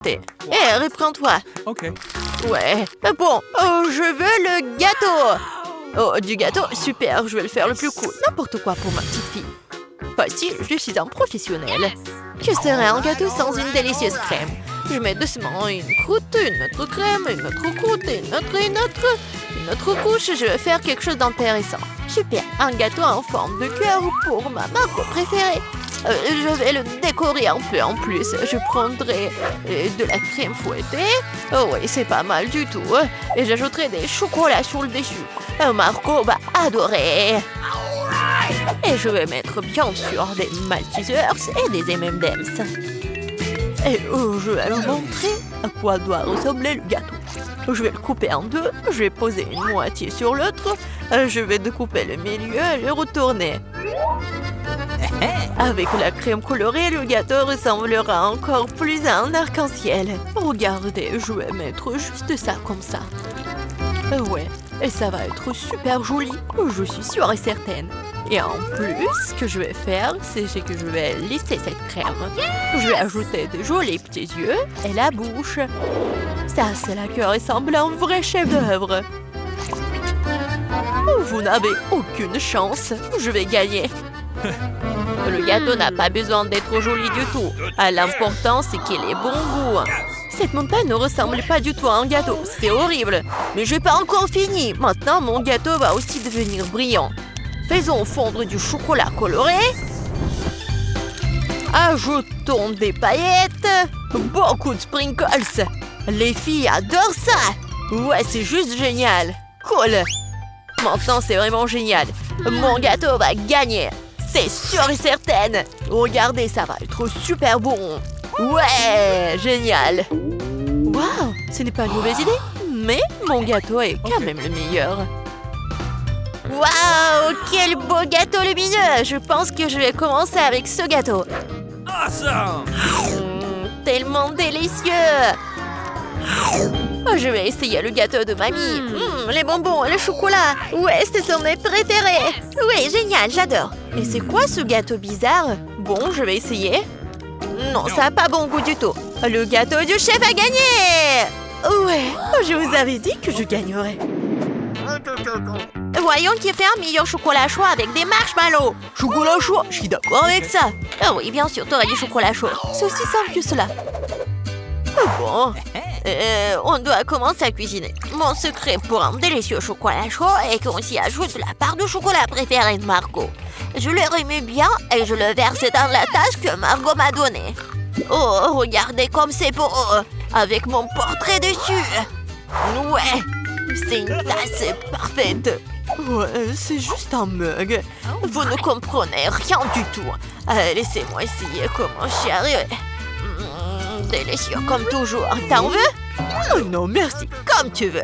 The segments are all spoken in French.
Hé, reprends-toi. Ok. Ouais. Bon, je veux le gâteau. Oh, du gâteau? Super, je vais le faire le plus cool. N'importe quoi pour ma petite fille. Facile, je suis un professionnel. Que serait un gâteau sans une délicieuse crème? Je mets doucement une croûte, une autre crème, une autre croûte, une autre couche. Je vais faire quelque chose d'intéressant. Super, un gâteau en forme de cœur pour ma marque préférée. Je vais le décorer un peu en plus. Je prendrai de la crème fouettée. Oh oui, c'est pas mal du tout. Et j'ajouterai des chocolats sur le dessus. Marco va adorer. Et je vais mettre bien sûr des Maltesers et des M&M's. Et je vais leur montrer à quoi doit ressembler le gâteau. Je vais le couper en deux. Je vais poser une moitié sur l'autre. Je vais découper le milieu et le retourner. Avec la crème colorée, le gâteau ressemblera encore plus à un arc-en-ciel. Regardez, je vais mettre juste ça comme ça. Ouais, et ça va être super joli, je suis sûre et certaine. Et en plus, ce que je vais faire, c'est que je vais lisser cette crème. Je vais ajouter de jolis petits yeux et la bouche. Ça, c'est là que ressemble à un vrai chef-d'œuvre. Vous n'avez aucune chance, je vais gagner. Le gâteau n'a pas besoin d'être joli du tout. L'important, c'est qu'il ait bon goût. Cette montagne ne ressemble pas du tout à un gâteau. C'est horrible. Mais je n'ai pas encore fini. Maintenant, mon gâteau va aussi devenir brillant. Faisons fondre du chocolat coloré. Ajoutons des paillettes. Beaucoup de sprinkles. Les filles adorent ça. Ouais, c'est juste génial. Cool. Maintenant, c'est vraiment génial. Mon gâteau va gagner. C'est sûr et certain. Regardez, ça va être super bon. Ouais, génial. Waouh, ce n'est pas une mauvaise idée. Mais mon gâteau est quand même le meilleur. Waouh, quel beau gâteau lumineux. Je pense que je vais commencer avec ce gâteau. Awesome! Tellement délicieux. Je vais essayer le gâteau de mamie. Les bonbons et le chocolat. Ouais, ce sont mes préférés. Oui, génial, j'adore. Et c'est quoi ce gâteau bizarre? Bon, je vais essayer. Non, ça n'a pas bon goût du tout. Le gâteau du chef a gagné. Ouais, je vous avais dit que je gagnerais. Voyons qui fait un meilleur chocolat chaud avec des marshmallows. Chocolat chaud, je suis d'accord avec ça. Oui, bien sûr, t'aurais du chocolat chaud. C'est aussi simple que cela. Bon, on doit commencer à cuisiner. Mon secret pour un délicieux chocolat chaud est qu'on s'y ajoute la part de chocolat préférée de Margot. Je le remue bien et je le verse dans la tasse que Margot m'a donnée. Oh, regardez comme c'est beau, avec mon portrait dessus. Ouais, c'est une tasse parfaite. Ouais, c'est juste un mug. Vous ne comprenez rien du tout. Laissez-moi essayer comment j'y arrive. Délicieux comme toujours. T'en veux? Non, merci. Comme tu veux.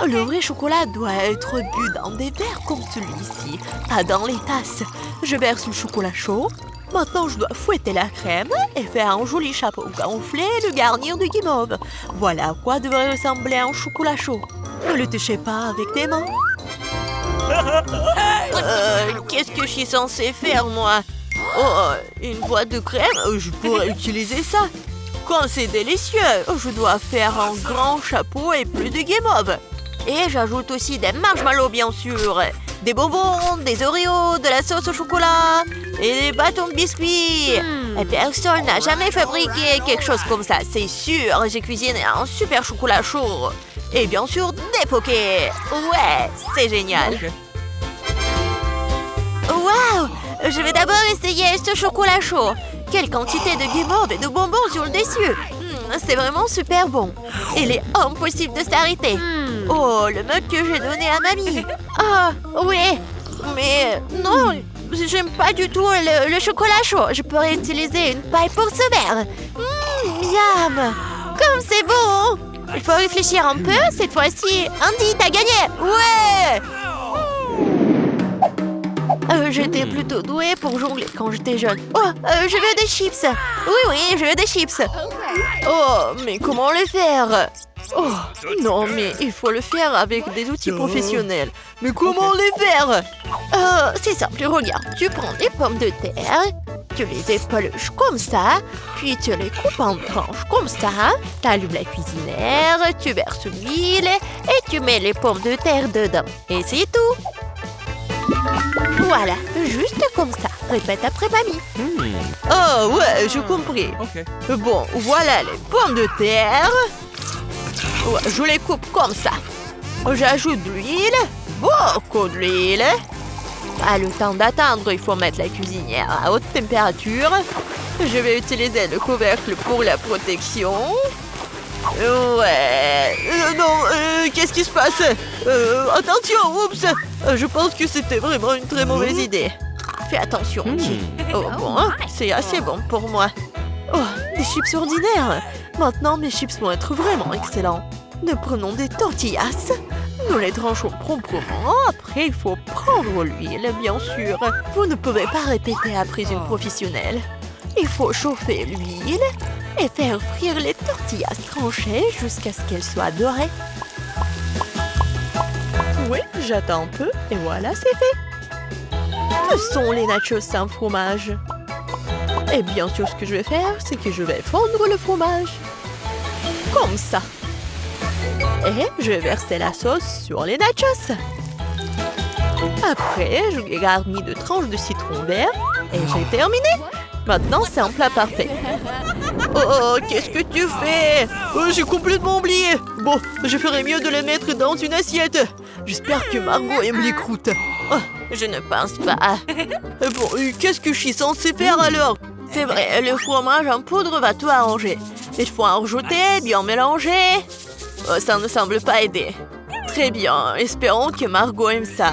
Le vrai chocolat doit être bu dans des verres comme celui-ci, pas dans les tasses. Je verse le chocolat chaud. Maintenant, je dois fouetter la crème et faire un joli chapeau gonflé et le garnir de guimauve. Voilà à quoi devrait ressembler un chocolat chaud. Ne le touchez pas avec tes mains. Qu'est-ce que je suis censée faire, moi? Oh, une boîte de crème? Je pourrais utiliser ça. Quand c'est délicieux, je dois faire un grand chapeau et plus de guimauve. Et j'ajoute aussi des marshmallows, bien sûr. Des bonbons, des Oreos, de la sauce au chocolat et des bâtons de biscuits. Et personne n'a jamais fabriqué quelque chose comme ça, c'est sûr. J'ai cuisiné un super chocolat chaud. Et bien sûr, des pokés. Ouais, c'est génial. Okay. Waouh! Je vais d'abord essayer ce chocolat chaud. Quelle quantité de guimauve et de bonbons sur le dessus. C'est vraiment super bon. Il est impossible de s'arrêter. Oh, le mug que j'ai donné à mamie. Ah, oui. Mais non, j'aime pas du tout le chocolat chaud. Je pourrais utiliser une paille pour ce verre. Miam! Comme c'est bon! Il faut réfléchir un peu. Cette fois-ci, Andy, t'as gagné! Ouais! J'étais plutôt douée pour jongler quand j'étais jeune. Oh, je veux des chips. Oui, je veux des chips. Oh, mais comment les faire? Oh, non, mais il faut le faire avec des outils professionnels. Mais comment les faire? C'est simple, regarde. Tu prends des pommes de terre Tu les épluches comme ça, puis tu les coupes en tranches comme ça. Tu allumes la cuisinière, tu verses l'huile et tu mets les pommes de terre dedans. Et c'est tout. Voilà, juste comme ça. Répète après mamie. Oh ouais, j'ai compris. Bon, voilà les pommes de terre. Ouais, je les coupe comme ça. J'ajoute de l'huile, beaucoup de l'huile. Le temps d'attendre, il faut mettre la cuisinière à haute température. Je vais utiliser le couvercle pour la protection. Ouais. Non, qu'est-ce qui se passe? Attention, oups. Je pense que c'était vraiment une très mauvaise idée. Fais attention, Chi. Oh bon, c'est assez bon pour moi. Oh, des chips ordinaires. Maintenant, mes chips vont être vraiment excellents. Nous prenons des tortillas. Nous les tranchons proprement. Après, il faut prendre l'huile, bien sûr. Vous ne pouvez pas répéter après une professionnelle. Il faut chauffer l'huile et faire frire les tortillas tranchées jusqu'à ce qu'elles soient dorées. Oui, j'attends un peu et voilà, c'est fait. Que sont les nachos sans fromage? Et bien sûr, ce que je vais faire, c'est que je vais fondre le fromage. Comme ça. Et je vais verser la sauce sur les nachos. Après, je les garnis de tranches de citron vert. Et j'ai terminé. Maintenant, c'est un plat parfait. Oh, qu'est-ce que tu fais? J'ai complètement oublié. Bon, je ferais mieux de les mettre dans une assiette. J'espère que Margot aime les croûtes. Je ne pense pas. Bon, qu'est-ce que je suis censée faire alors? C'est vrai, le fromage en poudre va tout arranger. Il faut en rajouter, bien mélanger. Ça ne semble pas aider. Très bien, espérons que Margot aime ça.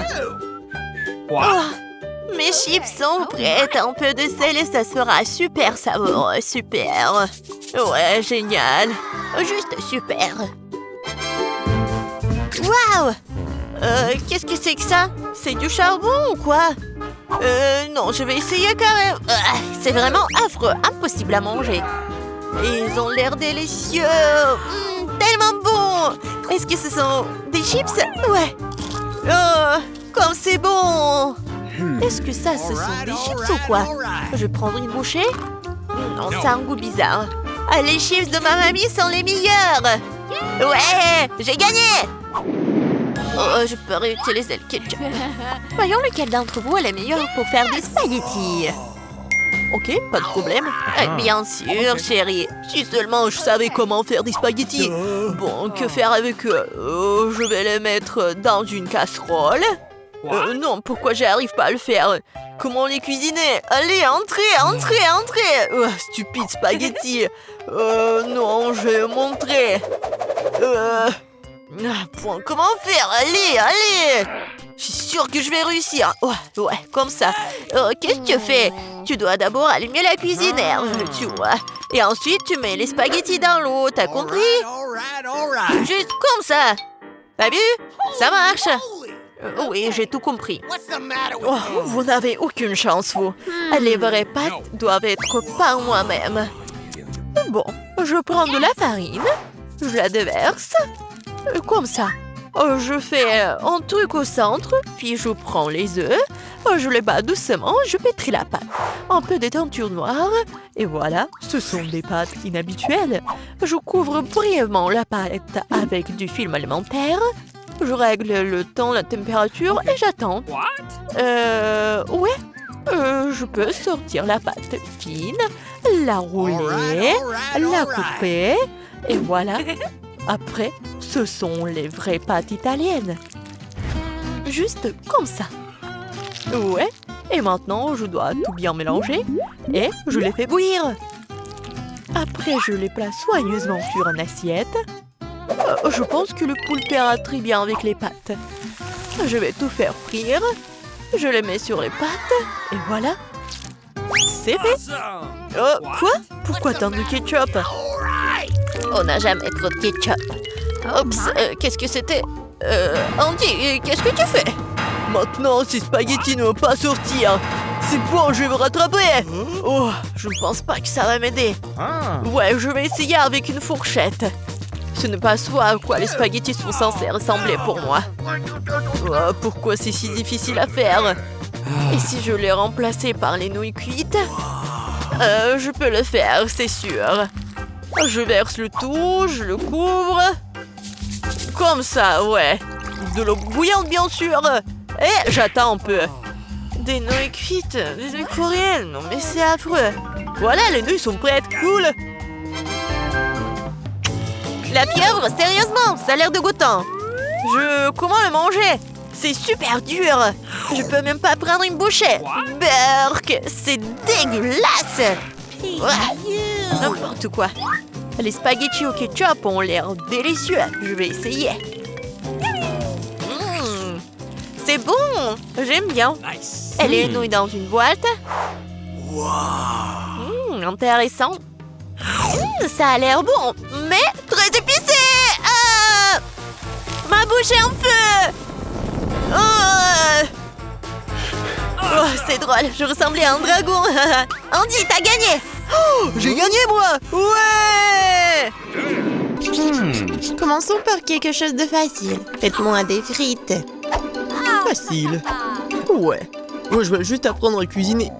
Mes chips sont prêtes. Un peu de sel et ça sera super savoureux. Super. Ouais, génial. Juste super. Waouh! Qu'est-ce que c'est que ça? C'est du charbon ou quoi? Non, je vais essayer quand même. C'est vraiment affreux, impossible à manger. Ils ont l'air délicieux. Tellement bon. Est-ce que ce sont des chips? Ouais. Oh, comme c'est bon. Est-ce que ça, ce sont des chips ou quoi? Je vais prendre une bouchée. Non, ça a un goût bizarre. Les chips de ma mamie sont les meilleurs. Ouais, j'ai gagné. Je peux réutiliser le ketchup. Voyons lequel d'entre vous est le meilleur pour faire des spaghettis. Ok, pas de problème. Bien sûr, chérie. Si seulement je savais comment faire des spaghettis. Bon, que faire avec eux? Je vais les mettre dans une casserole. Non, pourquoi j'arrive pas à le faire? Comment les cuisiner? Allez, entrez. Stupide spaghetti. Non, je vais montrer. Comment faire? Allez. Je suis sûre que je vais réussir. Ouais, comme ça. Qu'est-ce que tu fais? Tu dois d'abord allumer la cuisinière, tu vois. Et ensuite, tu mets les spaghettis dans l'eau, t'as compris? Juste comme ça. T'as vu? Ça marche. Oui, j'ai tout compris. Vous n'avez aucune chance, vous. Les vraies pâtes doivent être par moi-même. Bon, je prends de la farine. Je la déverse. Comme ça. Je fais un truc au centre, puis je prends les œufs, je les bats doucement, je pétris la pâte. Un peu de teinture noire, et voilà, ce sont des pâtes inhabituelles. Je couvre brièvement la pâte avec du film alimentaire, je règle le temps, la température, et j'attends. Ouais, je peux sortir la pâte fine, la rouler, la couper, et voilà. Après, ce sont les vraies pâtes italiennes. Juste comme ça. Ouais. Et maintenant, je dois tout bien mélanger. Et je les fais bouillir. Après, je les place soigneusement sur une assiette. Je pense que le poulpe ira très bien avec les pâtes. Je vais tout faire frire. Je les mets sur les pâtes. Et voilà. C'est fait. Quoi? Pourquoi tant de ketchup? On n'a jamais trop de ketchup. Oups, qu'est-ce que c'était? Andy, qu'est-ce que tu fais? Maintenant, ces spaghettis ne vont pas sortir. C'est bon, je vais me rattraper. Je ne pense pas que ça va m'aider. Ouais, je vais essayer avec une fourchette. Ce n'est pas ce à quoi les spaghettis sont censés ressembler pour moi. Pourquoi c'est si difficile à faire? Et si je les remplaçais par les nouilles cuites? Je peux le faire, c'est sûr. Je verse le tout, je le couvre. Comme ça, ouais. De l'eau bouillante, bien sûr. Et j'attends un peu. Des nouilles cuites, des nouilles coréennes. Non, mais c'est affreux. Voilà, les nouilles sont prêtes, cool. La pieuvre, sérieusement, ça a l'air dégoûtant. Comment le manger? C'est super dur. Je peux même pas prendre une bouchée. Berk, c'est dégueulasse. Ouais, n'importe quoi. Les spaghettis au ketchup ont l'air délicieux. Je vais essayer. C'est bon. J'aime bien. Et les nouilles dans une boîte. Intéressant. Ça a l'air bon, mais très épicé. Ma bouche est en feu. C'est drôle, je ressemblais à un dragon. Andy, t'as gagné. J'ai gagné, moi. Ouais. Commençons par quelque chose de facile. Faites-moi des frites. Facile. Ouais. Moi, je vais juste apprendre à cuisiner.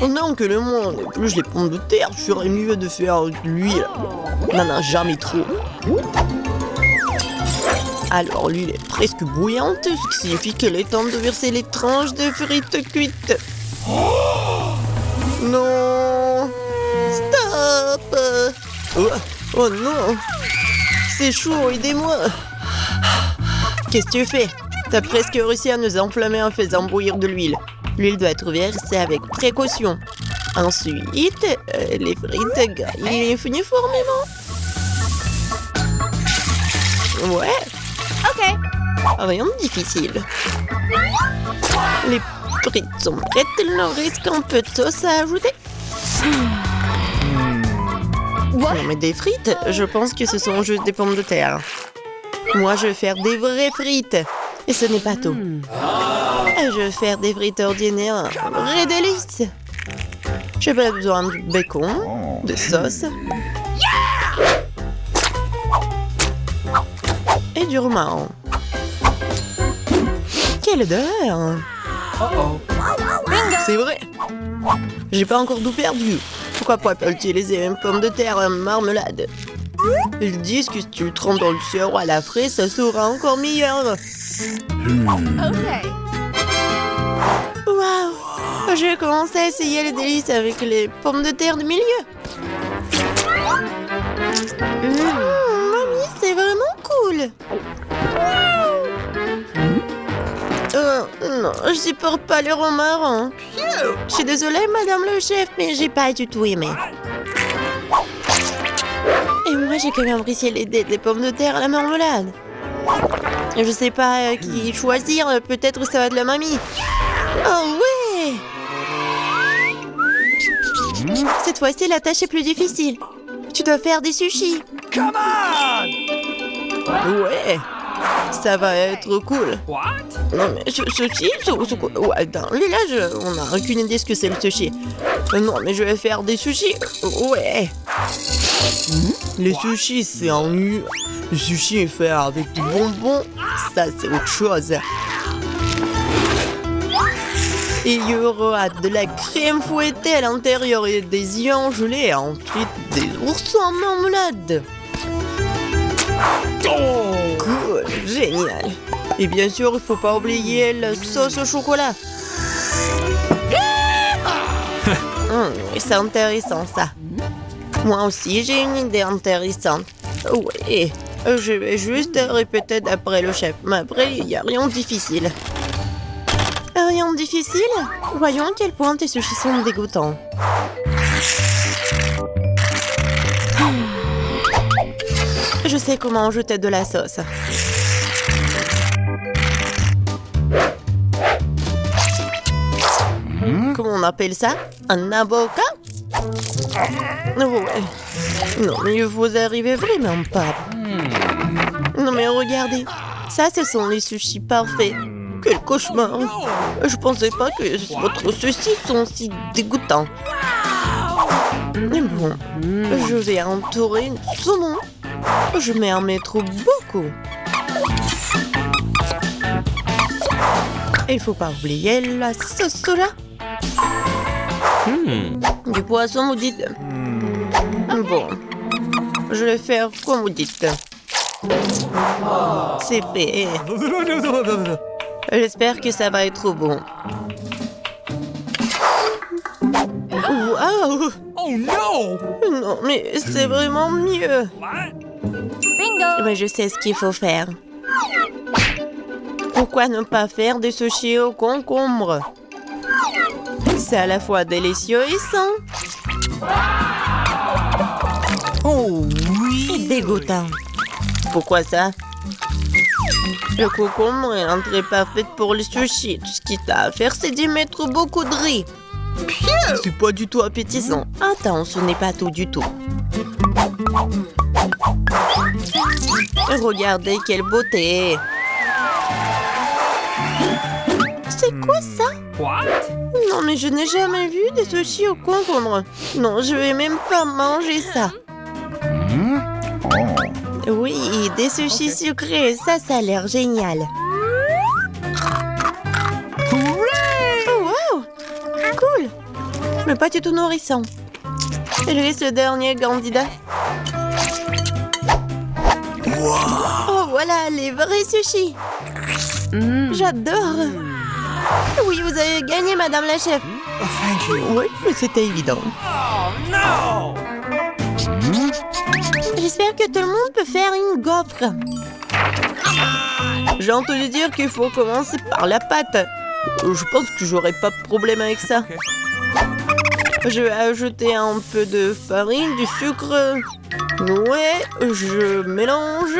Non, que le monde épluche les pommes de terre, je ferais mieux de faire de l'huile. Non, jamais trop. Alors, l'huile est presque bouillante, ce qui signifie qu'il est temps de verser les tranches de frites cuites. Non! Stop! Oh non! C'est chaud, aidez-moi! Qu'est-ce que tu fais? T'as presque réussi à nous enflammer en faisant bouillir de l'huile. L'huile doit être versée avec précaution. Ensuite, les frites gaillent uniformément. Ouais. Ok. Rien de difficile. Les frites sont prêtes, il leur reste un peu de sauce à ajouter. Non mais des frites, je pense que ce sont juste des pommes de terre. Moi, je vais faire des vraies frites. Et ce n'est pas tout. Je vais faire des frites ordinaires, vraies délices. J'ai pas besoin de bacon, de sauce. Et du romarin. Quelle odeur! C'est vrai! J'ai pas encore tout perdu. Pourquoi pas utiliser une pomme de terre en marmelade? Ils disent que si tu le trempes dans le sirop à la fraise, ça sera encore meilleur. Waouh! Je vais commencer à essayer les délices avec les pommes de terre du milieu. Mamie, c'est vraiment cool. Non, je supporte pas le romarin. Je suis désolée, madame le chef, mais j'ai pas du tout aimé. Et moi, j'ai quand même apprécié des pommes de terre à la marmelade. Je sais pas qui choisir, peut-être ça va de la mamie. Oh ouais! Cette fois-ci, la tâche est plus difficile. Tu dois faire des sushis. Come on! Ouais! Ça va être cool. Non mais sushi, c'est quoi? Ouais, dans le village, on n'a aucune idée ce que c'est le sushi. Non mais je vais faire des sushis. Ouais. Les sushis, c'est en nu. Le sushi est fait avec du bonbon. Ça, c'est autre chose. Et il y aura de la crème fouettée à l'intérieur et des ions gelés. Et ensuite, des oursons en marmelade. Cool, génial. Et bien sûr, il faut pas oublier la sauce au chocolat. C'est intéressant ça. Moi aussi, j'ai une idée intéressante. Oui, je vais juste répéter d'après le chef. Mais après, il n'y a rien de difficile. Rien de difficile? Voyons à quel point tes sushis sont dégoûtants. Je sais comment ajouter de la sauce. Comment on appelle ça? Un avocat? Ouais. Non, mais vous arrivez vraiment pas. Non, mais regardez. Ça, ce sont les sushis parfaits. Quel cauchemar. Je pensais pas que votre sushi sont si dégoûtants. Mais bon, je vais entourer une saumon. Je vais en mettre beaucoup. Et il faut pas oublier la sauce soja. Du poisson, vous dites? Bon, je vais faire comme vous dites. C'est fait. J'espère que ça va être bon. Waouh! Oh no! Non, mais c'est vraiment mieux. Bingo! Mais je sais ce qu'il faut faire. Pourquoi ne pas faire des sushis au concombre? C'est à la fois délicieux et sain. Oh Et oui! dégoûtant. Pourquoi ça? Le concombre est l'entrée parfaite pour les sushis. Tout ce qu'il t'a à faire, c'est d'y mettre beaucoup de riz. C'est pas du tout appétissant. Attends, ce n'est pas tout du tout. Regardez quelle beauté. C'est quoi ça? What? Non, mais je n'ai jamais vu des sushis au concombre. Non, je vais même pas manger ça. Oui, des sushis sucrés, ça a l'air génial. Oh, wow! Cool! Mais pas du tout nourrissant. Je laisse le dernier candidat. Oh, voilà, les vrais sushis. J'adore. Oui, vous avez gagné, madame la chef. Oh, thank you. Oui, mais c'était évident. Oh no! J'espère que tout le monde peut faire une gaufre. J'ai entendu dire qu'il faut commencer par la pâte. Je pense que j'aurai pas de problème avec ça. Je vais ajouter un peu de farine, du sucre. Ouais, je mélange.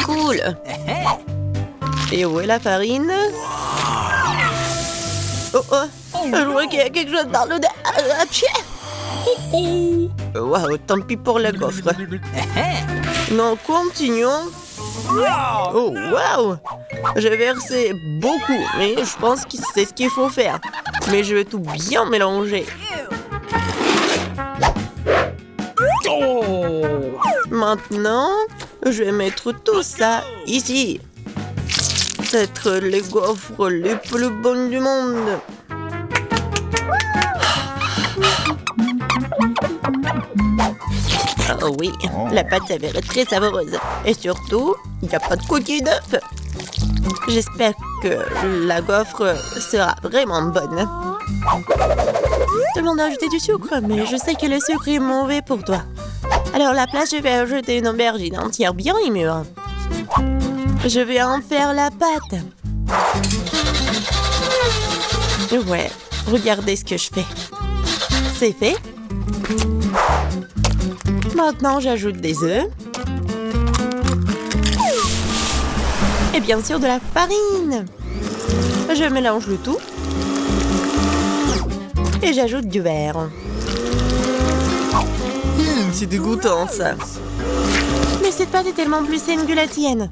Cool. Et où est la farine? Oh oh, je vois qu'il y a quelque chose dans l'eau de... Waouh, tant pis pour la gaufre. Non, continuons. Oh, waouh! J'ai versé beaucoup, mais je pense que c'est ce qu'il faut faire. Mais je vais tout bien mélanger. Oh! Maintenant, je vais mettre tout ça ici. C'est les gaufres les plus bonnes du monde. Oh oui, la pâte s'avère très savoureuse. Et surtout, il n'y a pas de coquille d'œuf. J'espère que la gaufre sera vraiment bonne. Tout le monde a ajouté du sucre, mais je sais que le sucre est mauvais pour toi. Alors à la place, je vais ajouter une aubergine entière bien mûre. Je vais en faire la pâte. Ouais, regardez ce que je fais. C'est fait. Maintenant, j'ajoute des œufs. Et bien sûr, de la farine. Je mélange le tout. Et j'ajoute du beurre. C'est dégoûtant, ça. Mais cette pâte est tellement plus saine que la tienne.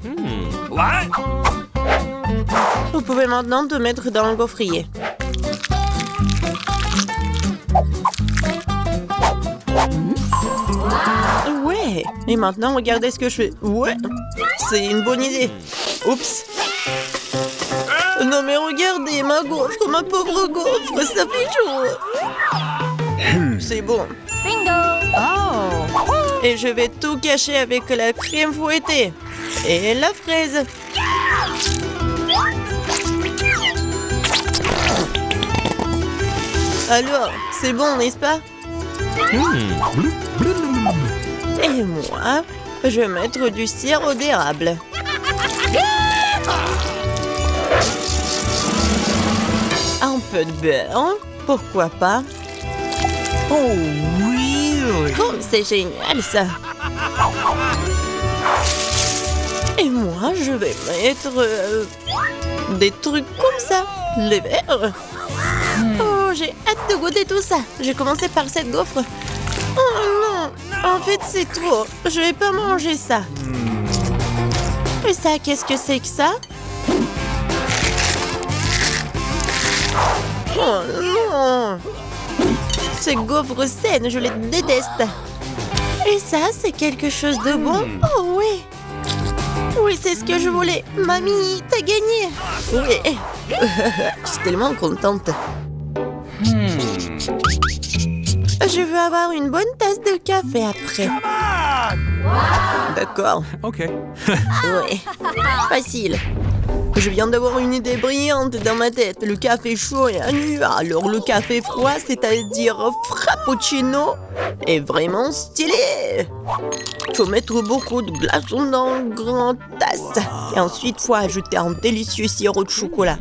What? Vous pouvez maintenant te mettre dans le gaufrier. Ouais. Et maintenant, regardez ce que je fais. Ouais. C'est une bonne idée. Oups. Non mais regardez, ma gaufre, ma pauvre gaufre, ça fait chaud. C'est bon. Bingo! Oh. Et je vais tout cacher avec la crème fouettée. Et la fraise. Alors, c'est bon, n'est-ce pas? Et moi, je vais mettre du sirop d'érable. Un peu de beurre, pourquoi pas? Oh oui! Oh, c'est génial ça! Et moi, je vais mettre des trucs comme ça, les verres. Oh, j'ai hâte de goûter tout ça. J'ai commencé par cette gaufre. Oh non, en fait c'est trop. Je vais pas manger ça. Et ça, qu'est-ce que c'est que ça? Oh non! Ces gaufres saines, je les déteste. Et ça, c'est quelque chose de bon? Oh oui! Oui, c'est ce que je voulais. Mamie, t'as gagné! Oui. Je suis tellement contente. Je veux avoir une bonne tasse de café après. D'accord. Okay. Ouais. Facile. Je viens d'avoir une idée brillante dans ma tête. Le café chaud est un nu. Alors le café froid, c'est-à-dire frappuccino, est vraiment stylé. Faut mettre beaucoup de glaçons dans une grande tasse. Et ensuite, faut ajouter un délicieux sirop de chocolat.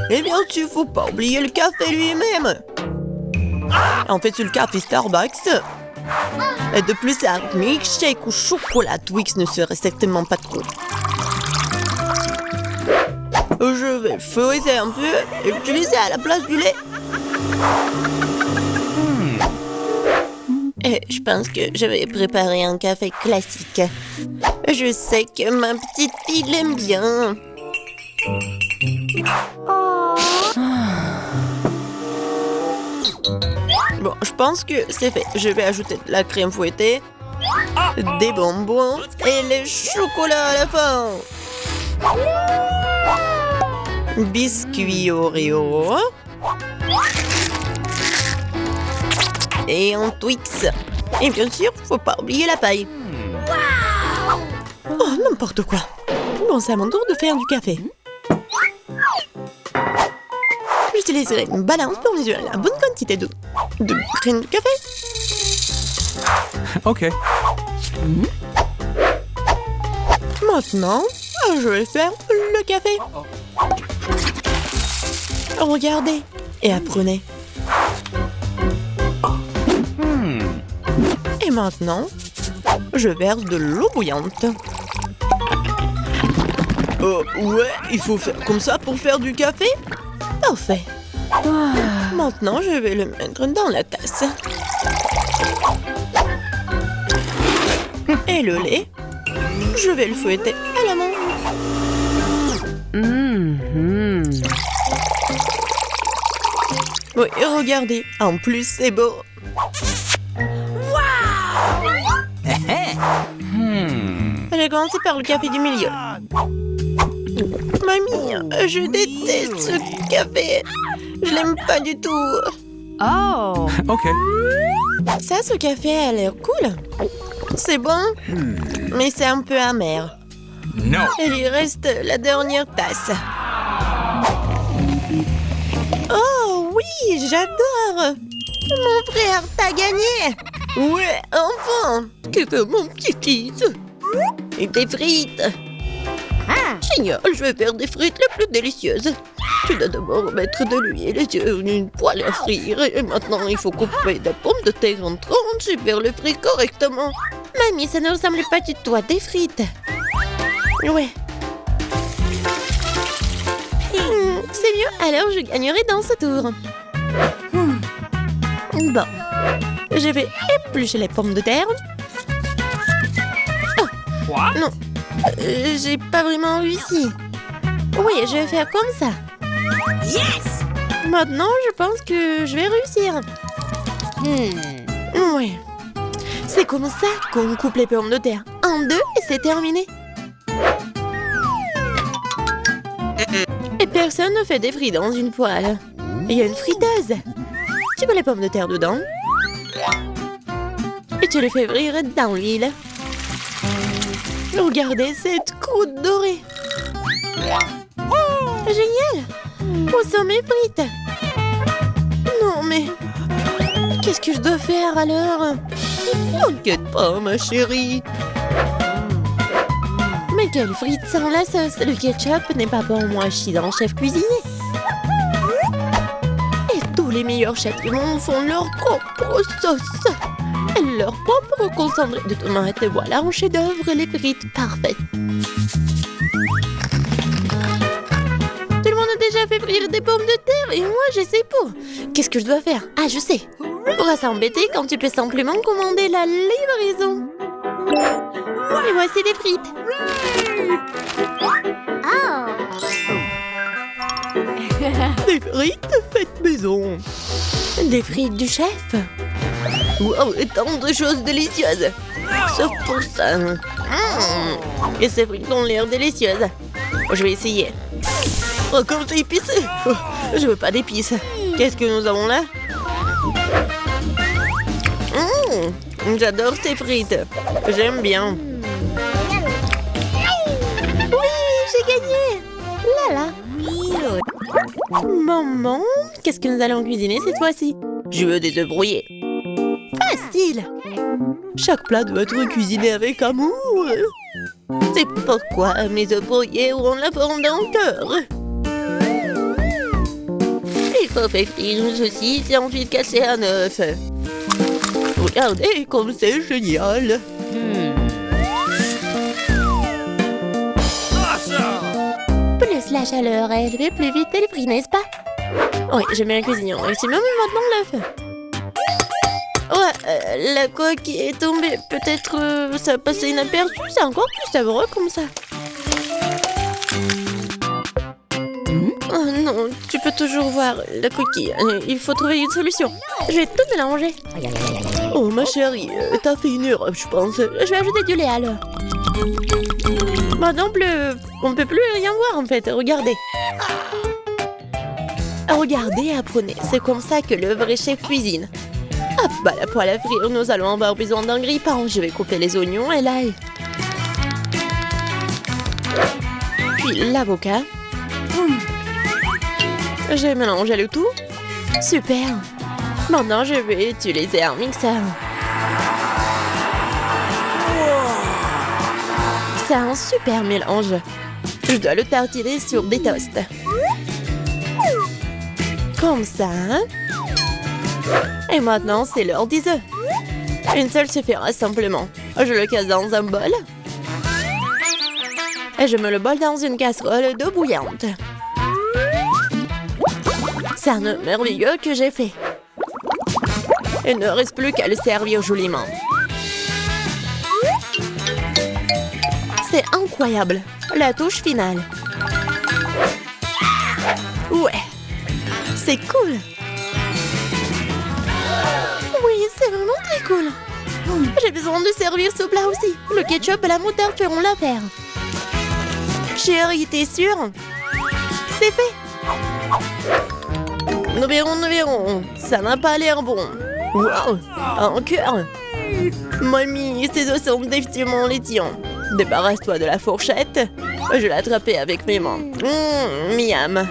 Et bien sûr, faut pas oublier le café lui-même. En fait, c'est le café Starbucks. Et de plus, un milkshake au chocolat Twix ne serait certainement pas trop. Je vais feuilleter un peu et l'utiliser à la place du lait. Et je pense que je vais préparer un café classique. Je sais que ma petite fille l'aime bien. Bon, je pense que c'est fait. Je vais ajouter de la crème fouettée, des bonbons et le chocolat à la fin. Biscuit Oreo. Et un Twix. Et bien sûr, faut pas oublier la paille. Oh, n'importe quoi. Bon, c'est à mon tour de faire du café. J'utiliserai une balance pour mesurer la bonne quantité de graines de café. Okay. Maintenant, je vais faire le café. Regardez et apprenez. Et maintenant, je verse de l'eau bouillante. Ouais, il faut faire comme ça pour faire du café? Parfait. Maintenant, je vais le mettre dans la tasse. Et le lait, je vais le fouetter à la main. Oui, regardez, en plus c'est beau. J'ai commencé par le café du milieu. Mamie, je déteste ce café. Je l'aime pas du tout. Oh. Okay. Ça, ce café a l'air cool. C'est bon, mais c'est un peu amer. No. Et il reste la dernière tasse. Oh oui, j'adore. Mon frère, t'as gagné. Ouais, enfin. Que fait mon petit fils? Et des frites. Génial, je vais faire des frites les plus délicieuses. Tu dois d'abord mettre de l'huile sur une poêle à frire. Et maintenant, il faut couper des pommes de terre en tranches et faire le frit correctement. Mamie, ça ne ressemble pas du tout à des frites. Ouais. C'est mieux, alors je gagnerai dans ce tour. Bon. Je vais éplucher les pommes de terre. Oh, What? non. J'ai pas vraiment réussi. Oui, je vais faire comme ça. Yes! Maintenant, je pense que je vais réussir. Oui. C'est comme ça qu'on coupe les pommes de terre. En deux et c'est terminé. Et personne ne fait des frites dans une poêle. Il y a une friteuse. Tu mets les pommes de terre dedans. Et tu les fais frire dans l'huile. Regardez cette croûte dorée. Génial! Où sont mes frites? Non, mais... qu'est-ce que je dois faire alors? T'inquiète pas, ma chérie. Mais quelles frites sans la sauce? Le ketchup n'est pas pour moi, je suis un chef cuisinier. Et tous les meilleurs chefs du monde font leur propre sauce. Leur propre concentré de tomates. Et voilà un chef-d'œuvre, les frites parfaites. Tout le monde a déjà fait frire des pommes de terre et moi je sais pas. Qu'est-ce que je dois faire? Ah, je sais. Pourquoi s'embêter quand tu peux simplement commander la livraison? Et voici des frites. Des frites faites maison. Des frites du chef. Wow, et tant de choses délicieuses. Sauf pour ça. Et ces frites ont l'air délicieuses. Je vais essayer. Oh, comme c'est épicé. Oh, je veux pas d'épices. Qu'est-ce que nous avons là? J'adore ces frites. J'aime bien. Oui, j'ai gagné. Là là. Maman, qu'est-ce que nous allons cuisiner cette fois-ci? Je veux des œufs brouillés. Facile. Chaque plat doit être cuisiné avec amour. C'est pourquoi mes œufs brouillés auront la forme d'un cœur. Il faut faire frire une saucisse et ensuite casser un œuf. Regardez comme c'est génial. Awesome! Plus la chaleur élevée, plus vite elle brille, n'est-ce pas? Oui, j'aime bien cuisiner. C'est même maintenant l'œuf. Ouais, la coque est tombée. Peut-être ça a passé inaperçu. C'est encore plus savoureux comme ça. Oh non, tu peux toujours voir la coquille. Il faut trouver une solution. Je vais tout mélanger. Oh ma chérie, t'as fait une erreur, je pense. Je vais ajouter du lait alors. Maintenant, on peut plus rien voir en fait. Regardez. Regardez et apprenez. C'est comme ça que le vrai chef cuisine. Hop, bah la poêle à frire, nous allons avoir besoin d'un grille-pain. Je vais couper les oignons et l'ail. Puis l'avocat. J'ai mélangé le tout. Super. Maintenant, je vais utiliser un mixeur. C'est un super mélange. Je dois le tartiner sur des toasts. Comme ça. Et maintenant, c'est l'heure des œufs. Une seule suffira simplement. Je le casse dans un bol. Et je mets le bol dans une casserole d'eau bouillante. C'est un œuf merveilleux que j'ai fait. Il ne reste plus qu'à le servir joliment. C'est incroyable. La touche finale. Ouais. C'est cool. Oui, c'est vraiment très cool. J'ai besoin de servir ce plat aussi. Le ketchup et la moutarde feront l'affaire. Chérie, t'es sûre? C'est fait. Nous verrons. Ça n'a pas l'air bon. Wow, un cœur. Mamie, ces os sont définitivement laitillants. Débarrasse-toi de la fourchette. Je vais l'attraper avec mes mains. Miam.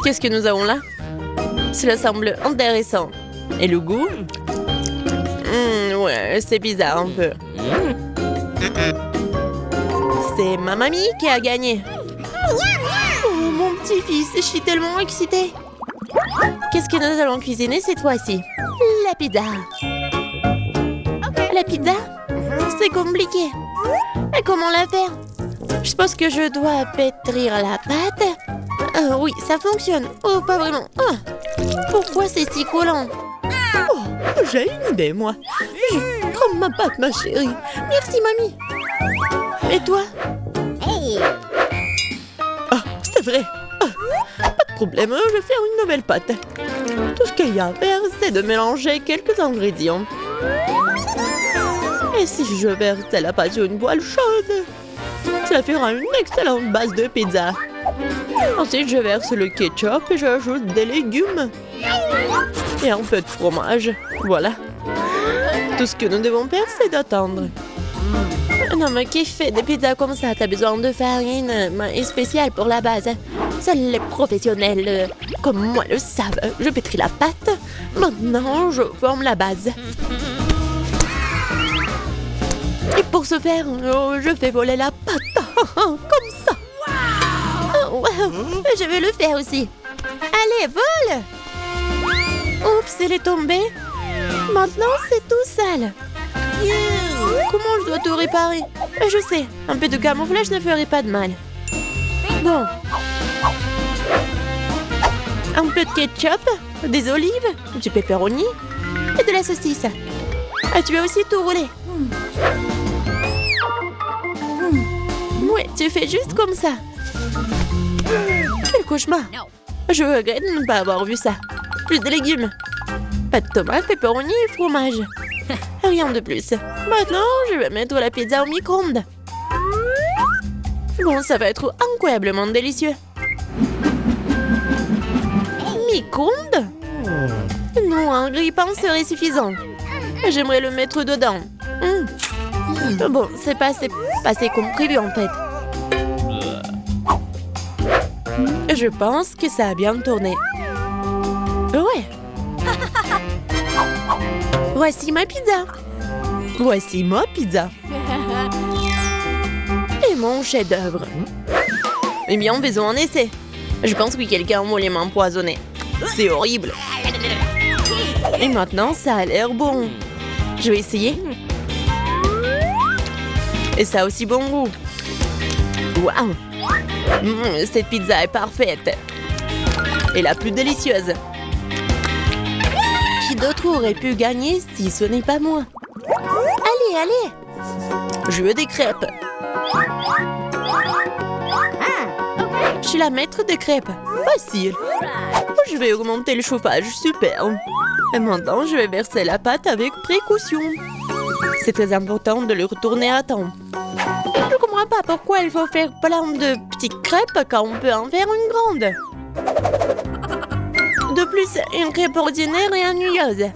Qu'est-ce que nous avons là? Cela semble intéressant. Et le goût? Ouais, c'est bizarre un peu. C'est ma mamie qui a gagné. Oh, mon petit-fils, je suis tellement excitée. Qu'est-ce que nous allons cuisiner cette fois-ci? La pizza. La pizza? C'est compliqué. Et comment la faire? Je pense que je dois pétrir la pâte. Oui, ça fonctionne. Oh, pas vraiment. Oh, pourquoi c'est si collant? Oh, j'ai une idée, moi. Prends ma pâte, ma chérie. Merci, mamie. Et toi? Ah, c'est vrai. Pas de problème, je vais faire une nouvelle pâte. Tout ce qu'il y a à faire, c'est de mélanger quelques ingrédients. Et si je verse la pâte sur une poêle chaude, cela fera une excellente base de pizza. Ensuite, je verse le ketchup et j'ajoute des légumes. Et un peu de fromage. Voilà. Tout ce que nous devons faire, c'est d'attendre. Non, mais qui fait des pizzas comme ça? T'as besoin de farine spéciale pour la base. Seuls les professionnels comme moi le savent. Je pétris la pâte. Maintenant, je forme la base. Et pour ce faire, je fais voler la pâte. Comme ça. Oh, wow. Je vais le faire aussi. Allez, vole! Oups, elle est tombée. Maintenant, c'est tout sale. Comment je dois tout réparer? Je sais, un peu de camouflage ne ferait pas de mal. Bon. Un peu de ketchup, des olives, du pepperoni et de la saucisse. Ah, tu as aussi tout roulé. Ouais, tu fais juste comme ça. Quel cauchemar. Je regrette de ne pas avoir vu ça. Plus de légumes. Pas de tomates, pepperoni et fromage. Rien de plus. Maintenant, je vais mettre la pizza au micro-ondes. Bon, ça va être incroyablement délicieux. Micro-ondes? Non, un grille-pain serait suffisant. J'aimerais le mettre dedans. Bon, c'est passé comme prévu en fait. Je pense que ça a bien tourné. Ouais. Voici ma pizza. Voici ma pizza. Et mon chef-d'œuvre. Eh bien, faisons un essai. Je pense que quelqu'un voulait m'empoisonner. C'est horrible. Et maintenant, ça a l'air bon. Je vais essayer. Et ça a aussi bon goût. Waouh! Cette pizza est parfaite. Et la plus délicieuse. Qui d'autre aurait pu gagner si ce n'est pas moi? Allez, allez! Je veux des crêpes. Je suis la maître des crêpes. Facile. Je vais augmenter le chauffage. Super. Et maintenant, je vais verser la pâte avec précaution. C'est très important de le retourner à temps. Je ne comprends pas pourquoi il faut faire plein de petites crêpes quand on peut en faire une grande. De plus, une crêpe ordinaire est ennuyeuse.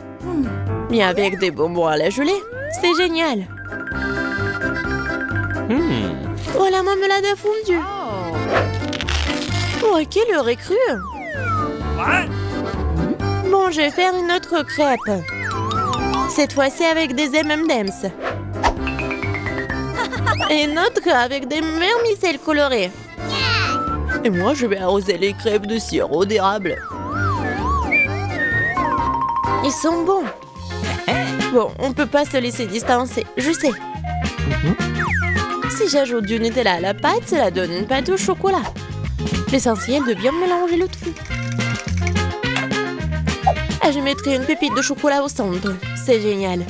Mais avec des bonbons à la gelée, c'est génial. Oh, la marmelade a fondu. Oh, quelle heure est crue. What? Bon, je vais faire une autre crêpe. Cette fois-ci avec des M&M's. Et une autre avec des vermicelles colorées. Et moi, je vais arroser les crêpes de sirop d'érable. Ils sont bons. Bon, on peut pas se laisser distancer, je sais. Si j'ajoute du Nutella à la pâte, cela donne une pâte au chocolat. L'essentiel de bien mélanger le tout. Et je mettrai une pépite de chocolat au centre. C'est génial.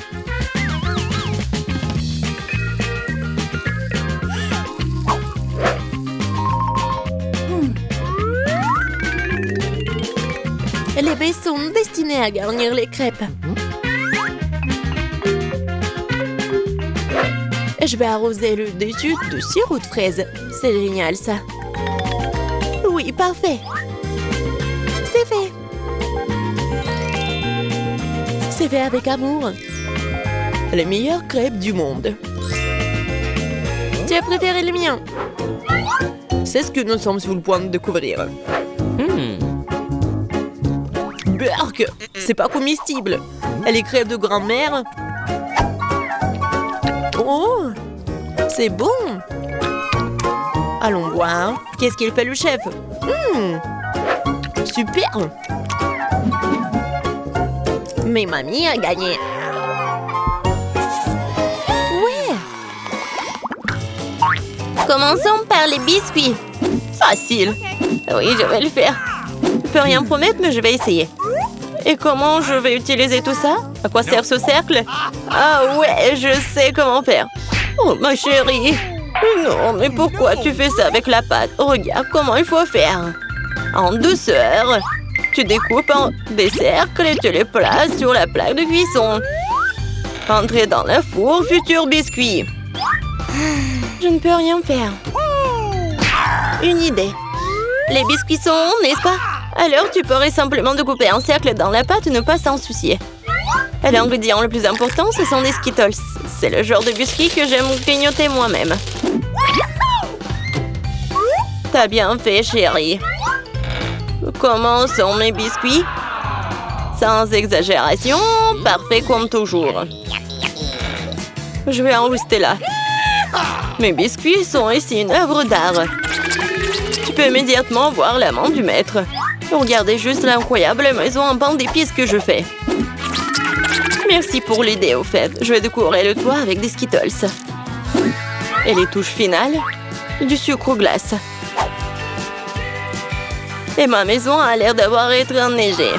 Les baies sont destinées à garnir les crêpes. Et je vais arroser le dessus de sirop de fraise. C'est génial, ça. Oui, parfait. C'est fait. C'est fait avec amour. Les meilleures crêpes du monde. Tu as préféré les miens? C'est ce que nous sommes sur le point de découvrir. Berk, c'est pas comestible. Les crêpes de grand-mère. Oh, c'est bon. Allons voir. Qu'est-ce qu'il fait le chef? Super. Mais mamie a gagné. Ouais. Commençons par les biscuits. Facile. Oui, je vais le faire. Je peux rien promettre, mais je vais essayer. Et comment je vais utiliser tout ça? À quoi sert ce cercle? Ah ouais, je sais comment faire. Oh, ma chérie. Non, mais pourquoi tu fais ça avec la pâte? Regarde comment il faut faire. En douceur. Tu découpes en des cercles et tu les places sur la plaque de cuisson. Entrez dans le four, futur biscuit. Je ne peux rien faire. Une idée. Les biscuits sont ronds, n'est-ce pas? Alors tu pourrais simplement découper un cercle dans la pâte et ne pas s'en soucier. Et l'ingrédient le plus important, ce sont des Skittles. C'est le genre de biscuits que j'aime grignoter moi-même. T'as bien fait, chérie. Comment sont mes biscuits? Sans exagération, parfait comme toujours. Je vais en rester là. Mes biscuits sont ici une œuvre d'art. Tu peux immédiatement voir la main du maître. Regardez juste l'incroyable maison en pain d'épices que je fais. Merci pour l'idée, au fait. Je vais décorer le toit avec des Skittles. Et les touches finales, du sucre glace. Et ma maison a l'air d'avoir été enneigée.